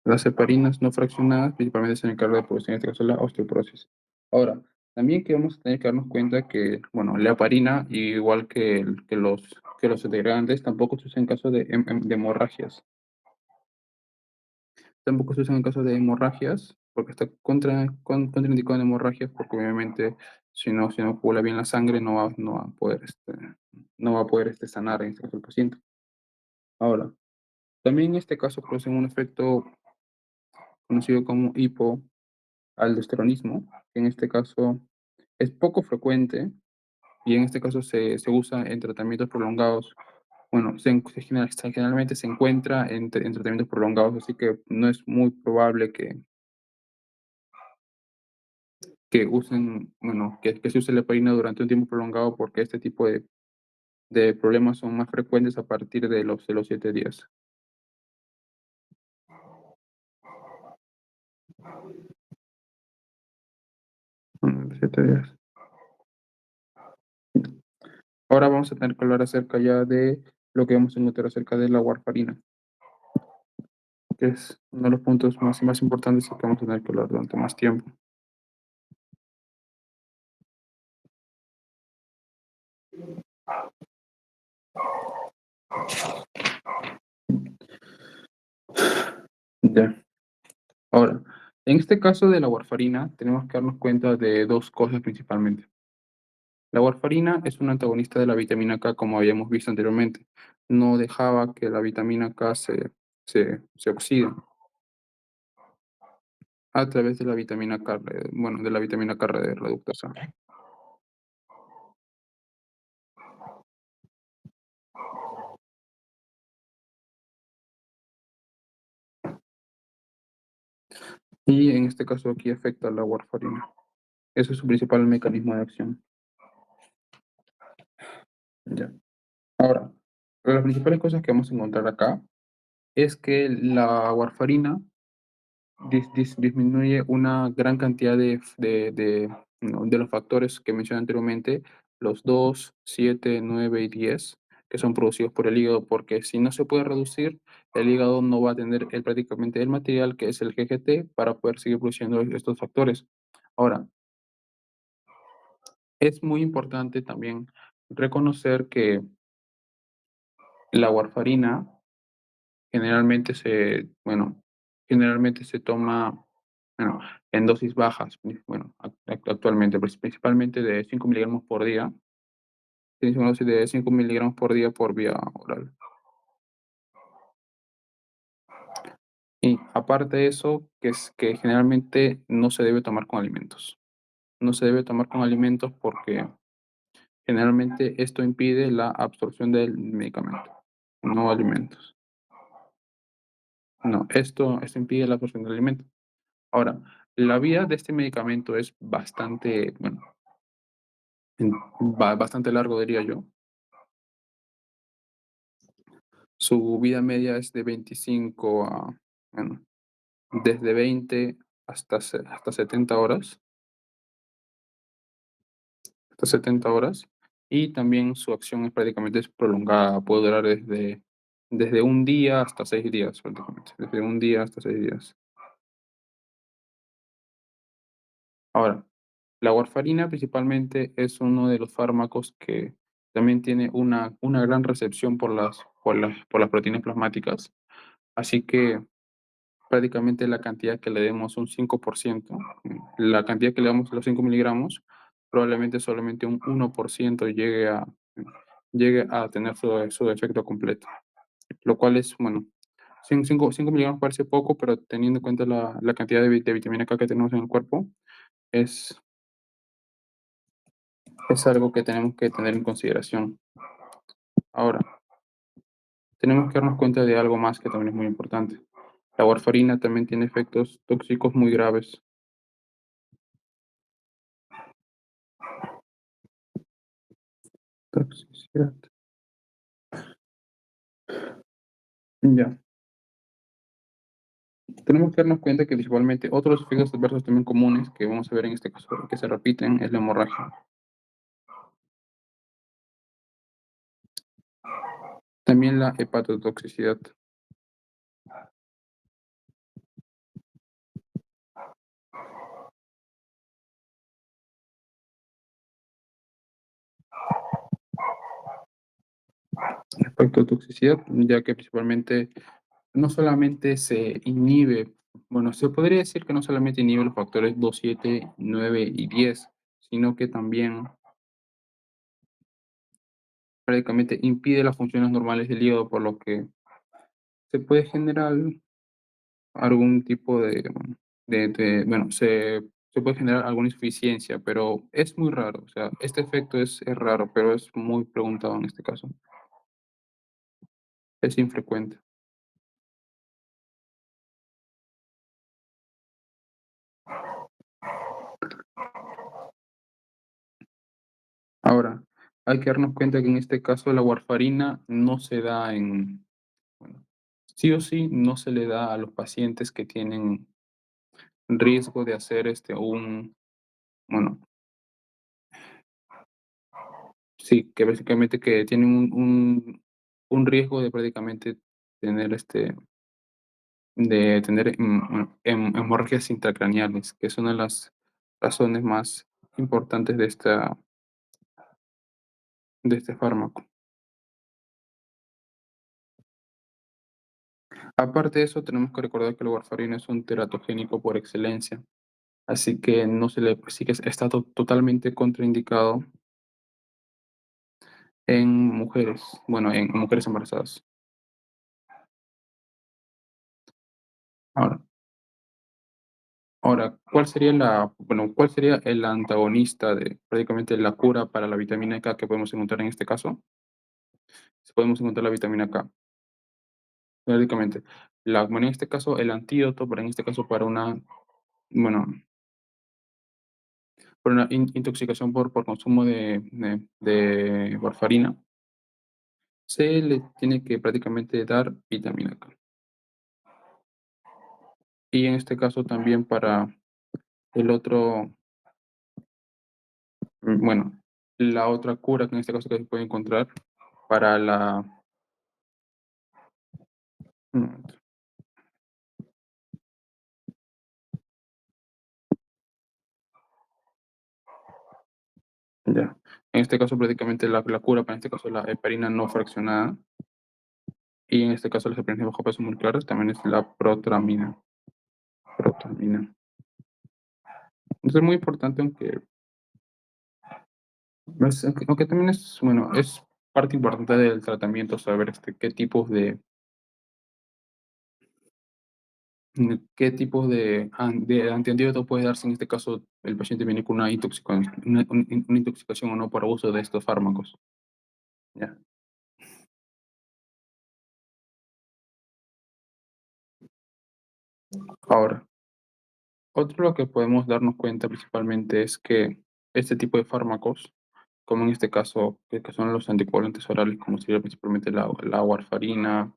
Las heparinas no fraccionadas principalmente se encargan de producir, en este caso, la osteoporosis. Ahora, también que vamos a tener que darnos cuenta que, bueno, la heparina, igual que los integrantes, tampoco se usa en caso de hemorragias. Tampoco se usa en caso de hemorragias, porque está contraindicado en hemorragias, porque obviamente si no coagula bien la sangre, no va a poder sanar en este caso el paciente. Ahora, también en este caso producen un efecto conocido como aldosteronismo, que en este caso es poco frecuente y en este caso se usa en tratamientos prolongados. Bueno, generalmente se encuentra en tratamientos prolongados, así que no es muy probable que usen, bueno, que se use la heparina durante un tiempo prolongado porque este tipo de problemas son más frecuentes a partir de los 7 días. 7 días. Ahora vamos a tener que hablar acerca ya de lo que vamos a encontrar acerca de la warfarina, que es uno de los puntos más importantes y que vamos a tener que hablar durante más tiempo. Ya. Ahora, en este caso de la warfarina, tenemos que darnos cuenta de 2 cosas principalmente. La warfarina es un antagonista de la vitamina K, como habíamos visto anteriormente. No dejaba que la vitamina K se oxide a través de la vitamina K, bueno, de la vitamina K reductasa. Y en este caso aquí afecta a la warfarina. Ese es su principal mecanismo de acción. Ya. Ahora, las principales cosas que vamos a encontrar acá es que la warfarina disminuye una gran cantidad ¿no?, de los factores que mencioné anteriormente, los 2, 7, 9 y 10, que son producidos por el hígado, porque si no se puede reducir, el hígado no va a tener prácticamente el material, que es el GGT, para poder seguir produciendo estos factores. Ahora, es muy importante también reconocer que la warfarina generalmente se toma, bueno, en dosis bajas, bueno, actualmente, principalmente de 5 miligramos por día, tiene una dosis de 5 miligramos por día por vía oral. Y aparte de eso, que es que generalmente no se debe tomar con alimentos. No se debe tomar con alimentos porque generalmente esto impide la absorción del medicamento, no alimentos. No, esto impide la absorción del alimento. Ahora, la vida de este medicamento es bastante, bueno, bastante largo, diría yo. Su vida media es de 25 a, bueno, desde 20 hasta 70 horas, y también su acción es prácticamente es prolongada, puede durar desde un día hasta 6 días, prácticamente, desde un día hasta 6 días. Ahora, la warfarina principalmente es uno de los fármacos que también tiene una gran recepción por las proteínas plasmáticas, así que prácticamente la cantidad que le demos, un 5%, la cantidad que le damos, los 5 miligramos, probablemente solamente un 1% llegue a tener su efecto completo, lo cual es, bueno, 5 miligramos parece poco, pero teniendo en cuenta la cantidad de vitamina K que tenemos en el cuerpo, es es algo que tenemos que tener en consideración. Ahora, tenemos que darnos cuenta de algo más que también es muy importante. La warfarina también tiene efectos tóxicos muy graves. Toxicidad. Ya. Tenemos que darnos cuenta que principalmente otros efectos adversos también comunes que vamos a ver en este caso que se repiten es la hemorragia. También la hepatotoxicidad. La hepatotoxicidad, ya que principalmente no solamente se inhibe, bueno, se podría decir que no solamente inhibe los factores 2, 7, 9 y 10, sino que también prácticamente impide las funciones normales del hígado, por lo que se puede generar algún tipo de, bueno, bueno, se puede generar alguna insuficiencia, pero es muy raro. O sea, este efecto es raro, pero es muy preguntado en este caso. Es infrecuente. Ahora, hay que darnos cuenta que en este caso la warfarina no se da bueno, sí o sí no se le da a los pacientes que tienen riesgo de hacer bueno, sí, que básicamente que tienen un riesgo de prácticamente tener de tener bueno, hemorragias intracraneales, que es una de las razones más importantes de este fármaco. Aparte de eso, tenemos que recordar que el warfarina es un teratogénico por excelencia. Así que no se le sí que está totalmente contraindicado en mujeres, bueno, en mujeres embarazadas. Ahora ¿cuál sería cuál sería el antagonista de prácticamente la cura para la vitamina K que podemos encontrar en este caso? Podemos encontrar la vitamina K, prácticamente. Bueno, en este caso, el antídoto, pero en este caso para bueno, por una intoxicación por consumo de warfarina, se le tiene que prácticamente dar vitamina K. Y en este caso también para el otro, bueno, la otra cura que en este caso que se puede encontrar para un momento, ya. En este caso prácticamente la cura para en este caso la heparina no fraccionada y en este caso las heparinas de bajo peso muy claras también es la protamina. Eso es muy importante aunque también es, bueno, es parte importante del tratamiento saber qué tipos de antiantídoto puede darse en este caso el paciente viene con una intoxicación o no por abuso de estos fármacos. Ya. Ahora, otro lo que podemos darnos cuenta principalmente es que este tipo de fármacos, como en este caso, que son los anticoagulantes orales, como sería principalmente la warfarina,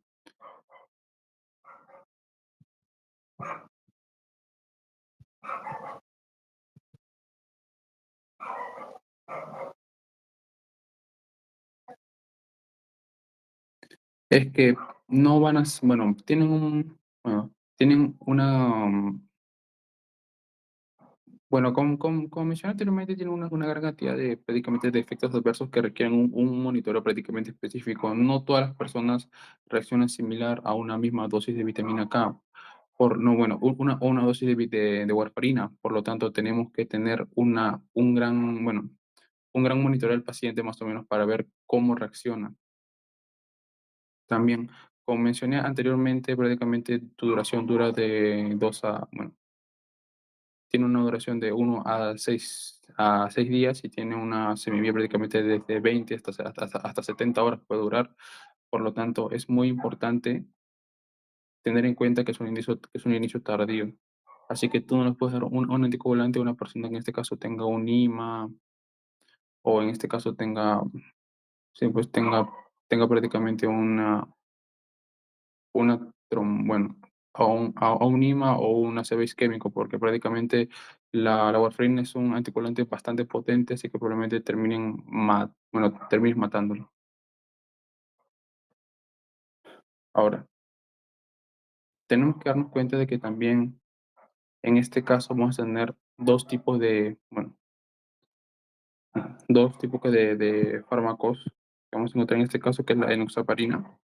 es que no van a, bueno, tienen bueno, como mencioné anteriormente, tienen una gran cantidad de medicamentos de efectos adversos que requieren un monitoreo prácticamente específico. No todas las personas reaccionan similar a una misma dosis de vitamina K. No, bueno, una dosis de warfarina. Por lo tanto, tenemos que tener un gran monitoreo del paciente más o menos para ver cómo reacciona. También, como mencioné anteriormente, prácticamente tu duración dura de 2 a, bueno, tiene una duración de 1 a 6 días y tiene una semivía prácticamente desde 20 hasta 70 horas puede durar. Por lo tanto, es muy importante tener en cuenta que es un inicio tardío. Así que tú no le puedes dar un anticoagulante a una persona que en este caso tenga un IMA o en este caso sí, pues tenga prácticamente bueno, a un IMA o un ACV isquémico, porque prácticamente la warfarina es un anticoagulante bastante potente, así que probablemente termines matándolo. Ahora, tenemos que darnos cuenta de que también en este caso vamos a tener 2 tipos bueno, 2 tipos de fármacos que vamos a encontrar en este caso, que es la enoxaparina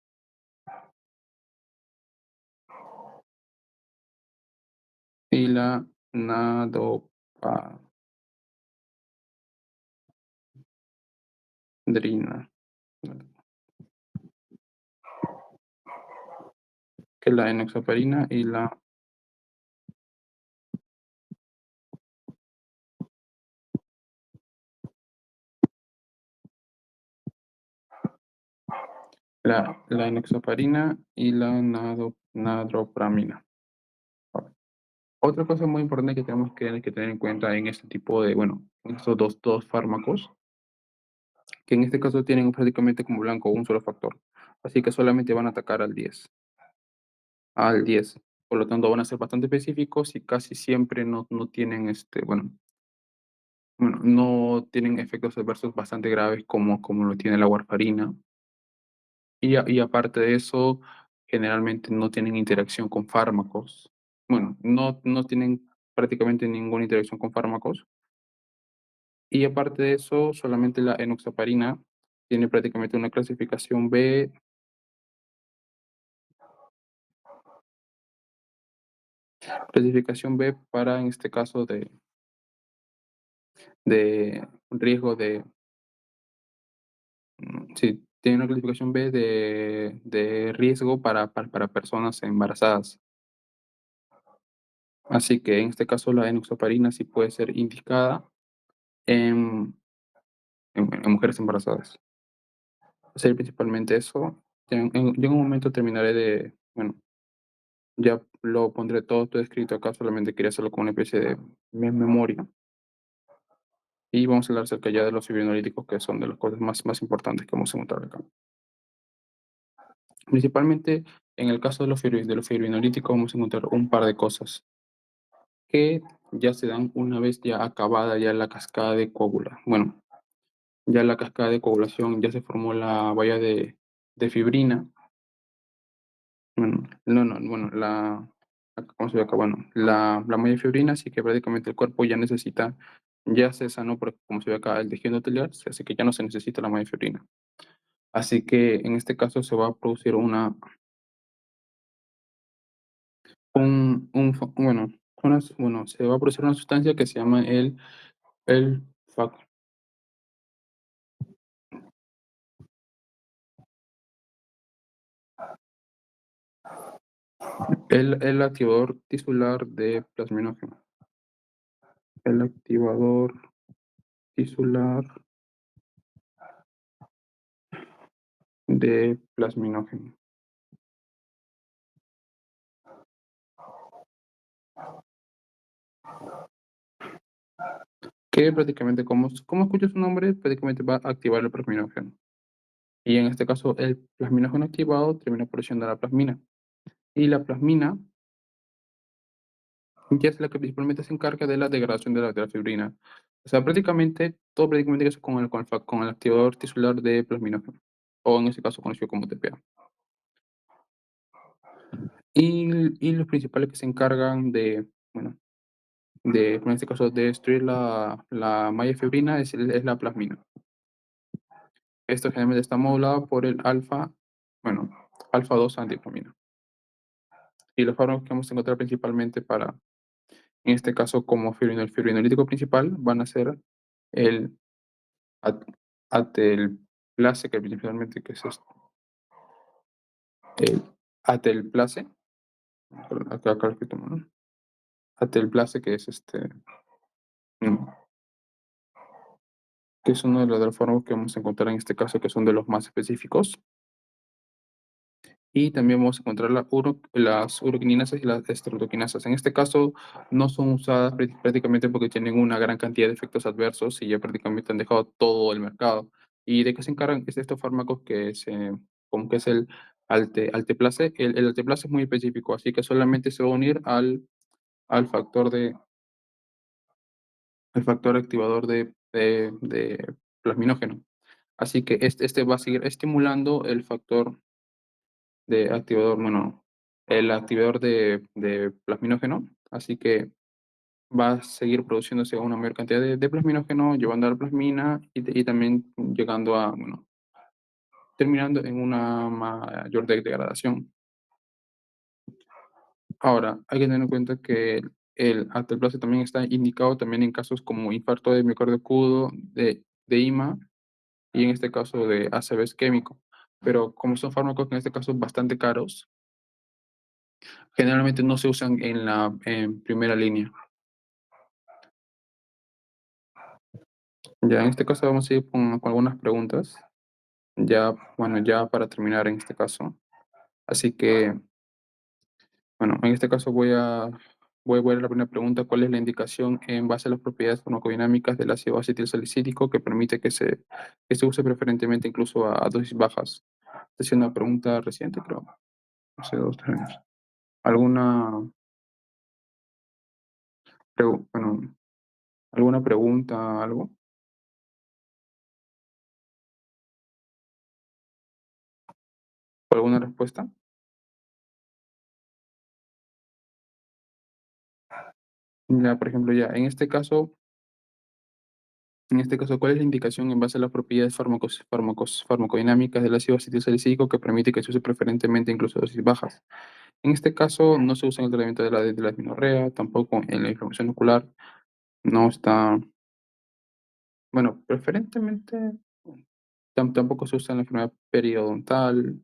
y la nadopandrina, que es la enoxaparina y la la enoxaparina y la nadopramina. Ahora, otra cosa muy importante que tenemos que tener en cuenta en este tipo de, bueno, en estos dos fármacos, que en este caso tienen prácticamente como blanco un solo factor. Así que solamente van a atacar al diez. Por lo tanto, van a ser bastante específicos y casi siempre no tienen, bueno, no tienen efectos adversos bastante graves como lo tiene la warfarina. Y aparte de eso, generalmente no tienen interacción con fármacos. Bueno, no tienen prácticamente ninguna interacción con fármacos. Y aparte de eso, solamente la enoxaparina tiene prácticamente una clasificación B para, en este caso, de riesgo de, sí, tiene una clasificación B de riesgo para personas embarazadas. Así que en este caso la enoxaparina sí puede ser indicada en, en mujeres embarazadas. Sería principalmente eso. Yo en un momento terminaré bueno, ya lo pondré todo escrito acá, solamente quería hacerlo como una especie de memoria. Y vamos a hablar acerca ya de los fibrinolíticos, que son de las cosas más importantes que vamos a encontrar acá. Principalmente en el caso de los fibrinolíticos vamos a encontrar un par de cosas que ya se dan una vez ya acabada ya la cascada de coagula. Bueno, ya la cascada de coagulación, ya se formó la valla de fibrina. Bueno, no, bueno, ¿cómo se ve acá? Bueno, la malla fibrina, así que prácticamente el cuerpo ya se sanó, porque como se ve acá, el tejido endotelial, así que ya no se necesita la malla fibrina. Así que en este caso se va a producir se va a producir una sustancia que se llama el, fac- el activador tisular de plasminógeno. El activador tisular de plasminógeno. Que prácticamente, como escucha su nombre, prácticamente va a activar el plasminógeno. Y en este caso, el plasminógeno activado termina produciendo la plasmina. Y la plasmina ya es la que principalmente se encarga de la degradación de la fibrina. O sea, todo prácticamente que es con el activador tisular de plasminógeno. O en este caso conocido como TPA. Y los principales que se encargan bueno, en este caso, de destruir la malla fibrina es la plasmina. Esto generalmente está modulado por el bueno, alfa 2 antiplamina. Y los fármacos que vamos a encontrar principalmente en este caso, como el fibrinolítico principal, van a ser el at- atelplase, que principalmente que es el atelplase, acá lo escrito mal, ¿no? Atelplase, mm, que es uno de los fármacos que vamos a encontrar en este caso, que son de los más específicos. Y también vamos a encontrar las uroquinasas y las estreptoquinasas. En este caso, no son usadas prácticamente porque tienen una gran cantidad de efectos adversos y ya prácticamente han dejado todo el mercado. ¿Y de qué se encargan? Es de estos fármacos como que es el alteplase. El alteplase es muy específico, así que solamente se va a unir al factor al factor activador de plasminógeno. Así que este va a seguir estimulando el factor de activador, bueno, el activador de plasminógeno, así que va a seguir produciéndose una mayor cantidad de plasminógeno, llevando a la plasmina y también bueno, terminando en una mayor degradación. Ahora, hay que tener en cuenta que el atelplase también está indicado también en casos como infarto de miocardio agudo, de IMA y en este caso de ACV isquémico. Pero como son fármacos que en este caso bastante caros, generalmente no se usan en primera línea. Ya, en este caso vamos a ir con algunas preguntas. Ya, bueno, ya para terminar en este caso. Así que, bueno, en este caso voy a la primera pregunta. ¿Cuál es la indicación en base a las propiedades farmacodinámicas del ácido acetilsalicílico que permite que se use preferentemente incluso a dosis bajas? Esta es una pregunta reciente, creo, hace 2, 3 años. ¿Alguna, bueno, alguna pregunta, algo? ¿O alguna respuesta? Ya, por ejemplo, ya, en este caso, ¿cuál es la indicación en base a las propiedades farmacodinámicas del ácido acetilsalicílico que permite que se use preferentemente incluso a dosis bajas? En este caso, no se usa en el tratamiento de la dismenorrea, tampoco en la inflamación ocular, no está, bueno, preferentemente tampoco se usa en la enfermedad periodontal,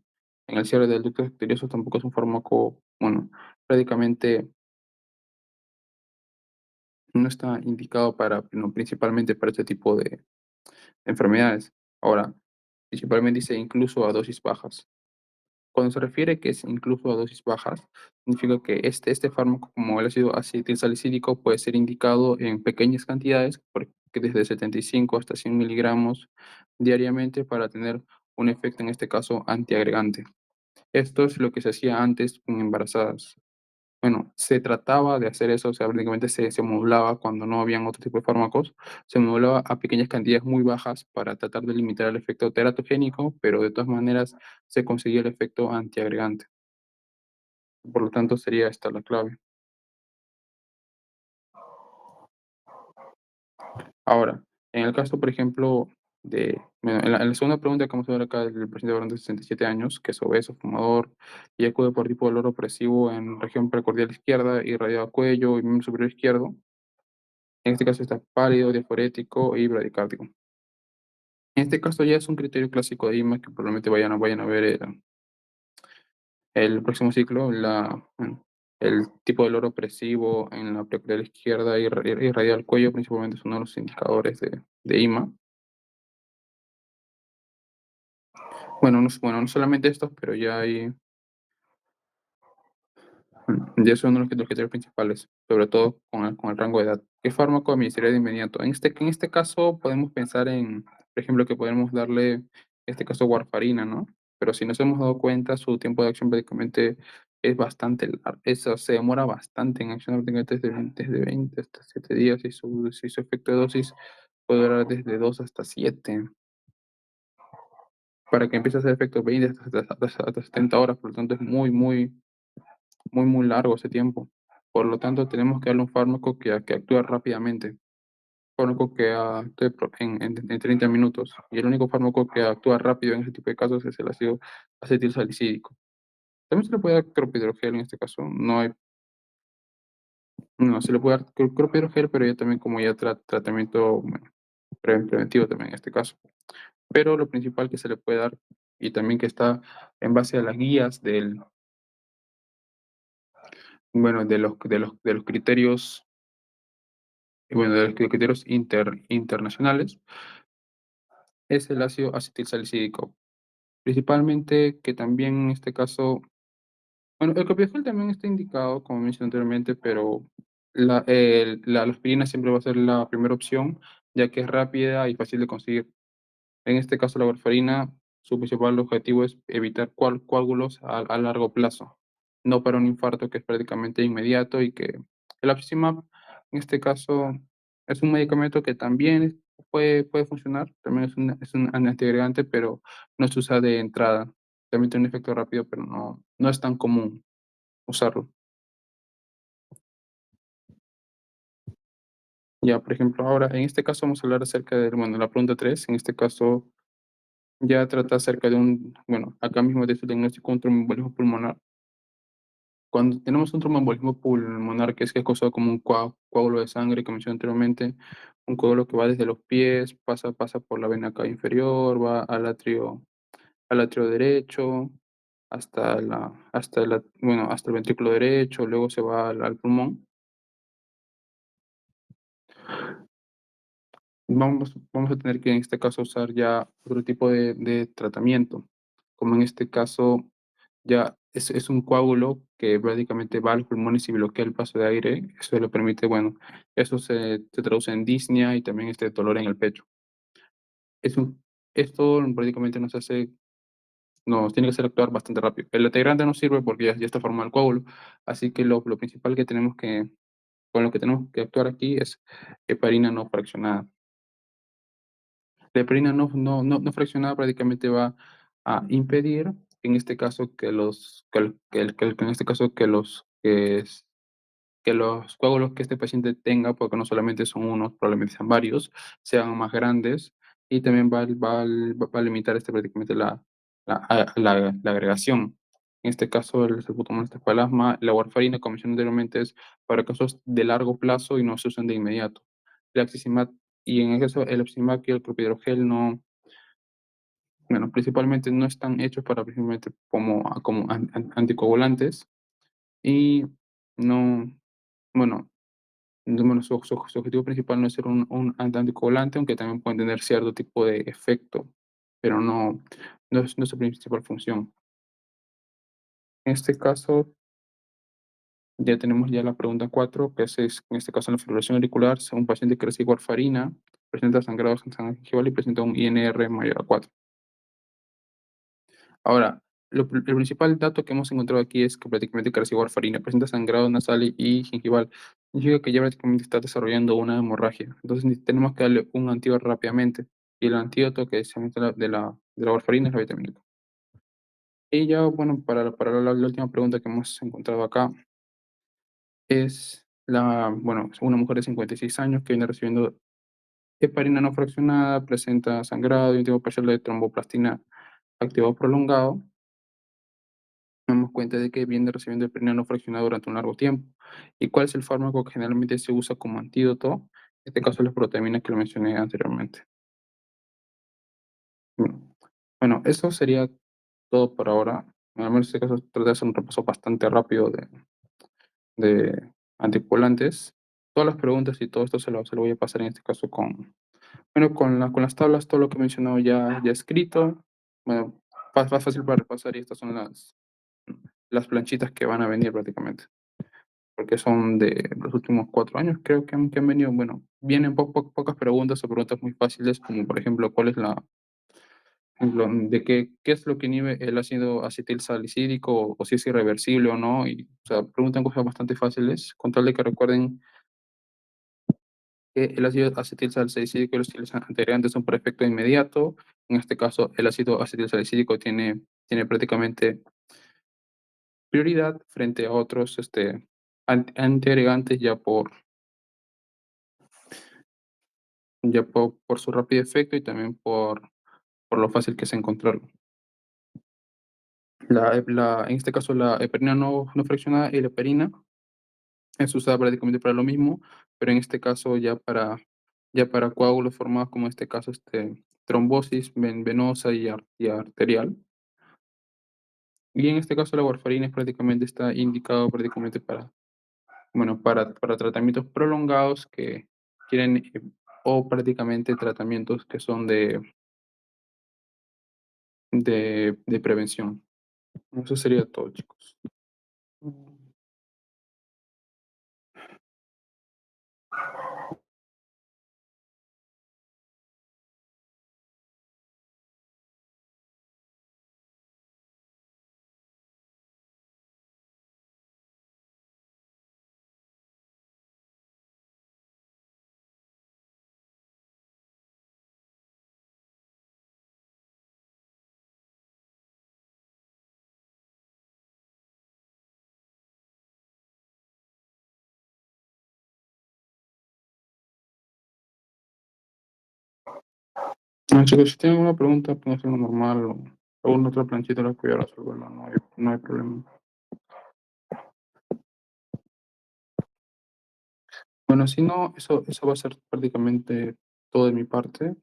en el cierre del ducto icterioso tampoco es un fármaco, bueno, prácticamente no está indicado para, no, principalmente para este tipo de enfermedades. Ahora, principalmente dice incluso a dosis bajas. Cuando se refiere que es incluso a dosis bajas, significa que este fármaco, como el ácido acetilsalicílico, puede ser indicado en pequeñas cantidades, porque desde 75 hasta 100 miligramos diariamente para tener un efecto, en este caso, antiagregante. Esto es lo que se hacía antes con embarazadas. Bueno, se trataba de hacer eso, o sea, prácticamente se modulaba cuando no habían otro tipo de fármacos, se modulaba a pequeñas cantidades muy bajas para tratar de limitar el efecto teratogénico, pero de todas maneras se conseguía el efecto antiagregante. Por lo tanto, sería esta la clave. Ahora, en el caso, por ejemplo, bueno, en la segunda pregunta que vamos a ver acá del paciente varón de 67 años, que es obeso, fumador y acude por tipo de dolor opresivo en región precordial izquierda, irradiado a cuello y miembro superior izquierdo. En este caso está pálido, diaforético y bradicárdico. En este caso ya es un criterio clásico de IMA que probablemente vayan a ver el próximo ciclo, bueno, el tipo de dolor opresivo en la precordial izquierda y radial cuello principalmente es uno de los indicadores de IMA. Bueno, no solamente estos, pero ya hay, ya son uno de los criterios principales, sobre todo con el rango de edad. ¿Qué fármaco administraría de inmediato? En este caso podemos pensar en, por ejemplo, que podemos darle, en este caso, warfarina, ¿no? Pero si nos hemos dado cuenta, su tiempo de acción prácticamente es bastante largo, eso se demora bastante en acción, prácticamente desde 20 hasta 7 días, y si su efecto de dosis puede durar desde 2 hasta 7 para que empiece a hacer efecto 20 hasta 70 horas, por lo tanto es muy largo ese tiempo. Por lo tanto, tenemos que darle un fármaco que actúe rápidamente, fármaco que actúe en 30 minutos. Y el único fármaco que actúa rápido en ese tipo de casos es el ácido acetilsalicílico. También se le puede dar clopidogrel en este caso. No, se le puede dar clopidogrel, pero ya también como ya tratamiento, bueno, preventivo también en este caso. Pero lo principal que se le puede dar y también que está en base a las guías bueno, de los criterios, bueno, de los criterios internacionales, es el ácido acetilsalicílico. Principalmente que también en este caso, bueno, el clopidogrel también está indicado, como mencioné anteriormente, pero la aspirina siempre va a ser la primera opción, ya que es rápida y fácil de conseguir. En este caso, la warfarina, su principal objetivo es evitar coágulos a largo plazo, no para un infarto que es prácticamente inmediato y que el Aflibercept, en este caso, es un medicamento que también puede funcionar, también es un antiagregante, pero no se usa de entrada. También tiene un efecto rápido, pero no es tan común usarlo. Ya, por ejemplo, ahora, en este caso vamos a hablar acerca de, bueno, la pregunta 3 en este caso ya trata acerca de bueno, acá mismo de su diagnóstico, un tromboembolismo pulmonar. Cuando tenemos un tromboembolismo pulmonar, que es causado como un coágulo de sangre, como mencioné anteriormente, un coágulo que va desde los pies, pasa por la vena cava inferior, va al atrio derecho, bueno, hasta el ventrículo derecho, luego se va al pulmón. vamos a tener que en este caso usar ya otro tipo de tratamiento, como en este caso ya es un coágulo que prácticamente va a los pulmones y bloquea el paso de aire. Eso le permite, bueno, eso se traduce en disnea y también este dolor en el pecho. Es un, esto prácticamente nos tiene que hacer actuar bastante rápido. El integrante no sirve porque ya está formado el coágulo, así que lo principal que con lo que tenemos que actuar aquí es heparina no fraccionada. La heparina no fraccionada prácticamente va a impedir, en este caso, que en este caso, que los coágulos que este paciente tenga, porque no solamente son unos, probablemente sean varios, sean más grandes y también va a limitar prácticamente la agregación. En este caso, el salbutamol, estequiolasma, la warfarina, como mencioné anteriormente, es para casos de largo plazo y no se usan de inmediato. El axisimab, y en el caso el oximac y el clopidogrel bueno, principalmente no están hechos para principalmente como anticoagulantes y no, bueno, bueno, su objetivo principal no es ser un anticoagulante, aunque también pueden tener cierto tipo de efecto, pero no es su principal función. En este caso, ya tenemos ya la pregunta 4 que en este caso, en la fibrilación auricular, si un paciente que recibe warfarina, presenta sangrado en sangre gingival y presenta un INR mayor a 4. Ahora, el principal dato que hemos encontrado aquí es que prácticamente que recibe warfarina presenta sangrado nasal y gingival. Significa que ya prácticamente está desarrollando una hemorragia. Entonces tenemos que darle un antídoto rápidamente. Y el antídoto que se mete de la warfarina es la vitamina K. Y ya, bueno, para la última pregunta que hemos encontrado acá es bueno, es una mujer de 56 años que viene recibiendo heparina no fraccionada, presenta sangrado y un tipo parcial de tromboplastina activado prolongado. Nos damos cuenta de que viene recibiendo heparina no fraccionada durante un largo tiempo. ¿Y cuál es el fármaco que generalmente se usa como antídoto? En este caso, las proteínas que lo mencioné anteriormente. Bueno, bueno, eso sería todo por ahora. En este caso, traté de hacer un repaso bastante rápido de anticoagulantes. Todas las preguntas y todo esto se lo voy a pasar en este caso bueno, con las tablas, todo lo que he mencionado ya escrito. Bueno, fácil para repasar y estas son las planchitas que van a venir prácticamente, porque son de los últimos 4 años, creo que han venido, bueno, vienen pocas preguntas o preguntas muy fáciles, como por ejemplo, ¿cuál es ejemplo, de qué es lo que inhibe el ácido acetil salicílico o si es irreversible o no? Y, o sea, preguntan cosas bastante fáciles, con tal de que recuerden que el ácido acetil salicílico y los antiagregantes son por efecto inmediato. En este caso, el ácido acetil salicílico tiene prácticamente prioridad frente a otros antiagregantes ya por su rápido efecto y también por lo fácil que es encontrarlo. En este caso, la heparina no fraccionada y la heparina es usada prácticamente para lo mismo, pero en este caso ya para coágulos formados como en este caso trombosis venosa y arterial. Y en este caso la warfarina prácticamente está indicado prácticamente para tratamientos prolongados que quieren o prácticamente tratamientos que son de prevención. Eso sería todo, chicos. Bueno, chicos, si tienen alguna pregunta, pueden hacerlo normal o alguna otra planchita la pudiera resolverla, no hay problema. Bueno, si no, eso va a ser prácticamente todo de mi parte.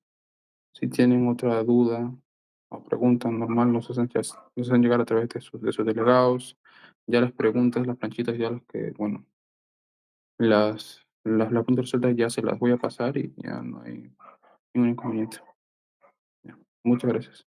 Si tienen otra duda o pregunta normal, nos hacen llegar a través de sus delegados. Ya las preguntas, las planchitas, ya las que, bueno, las preguntas resueltas ya se las voy a pasar y ya no hay. ningún inconveniente. Ya, muchas gracias.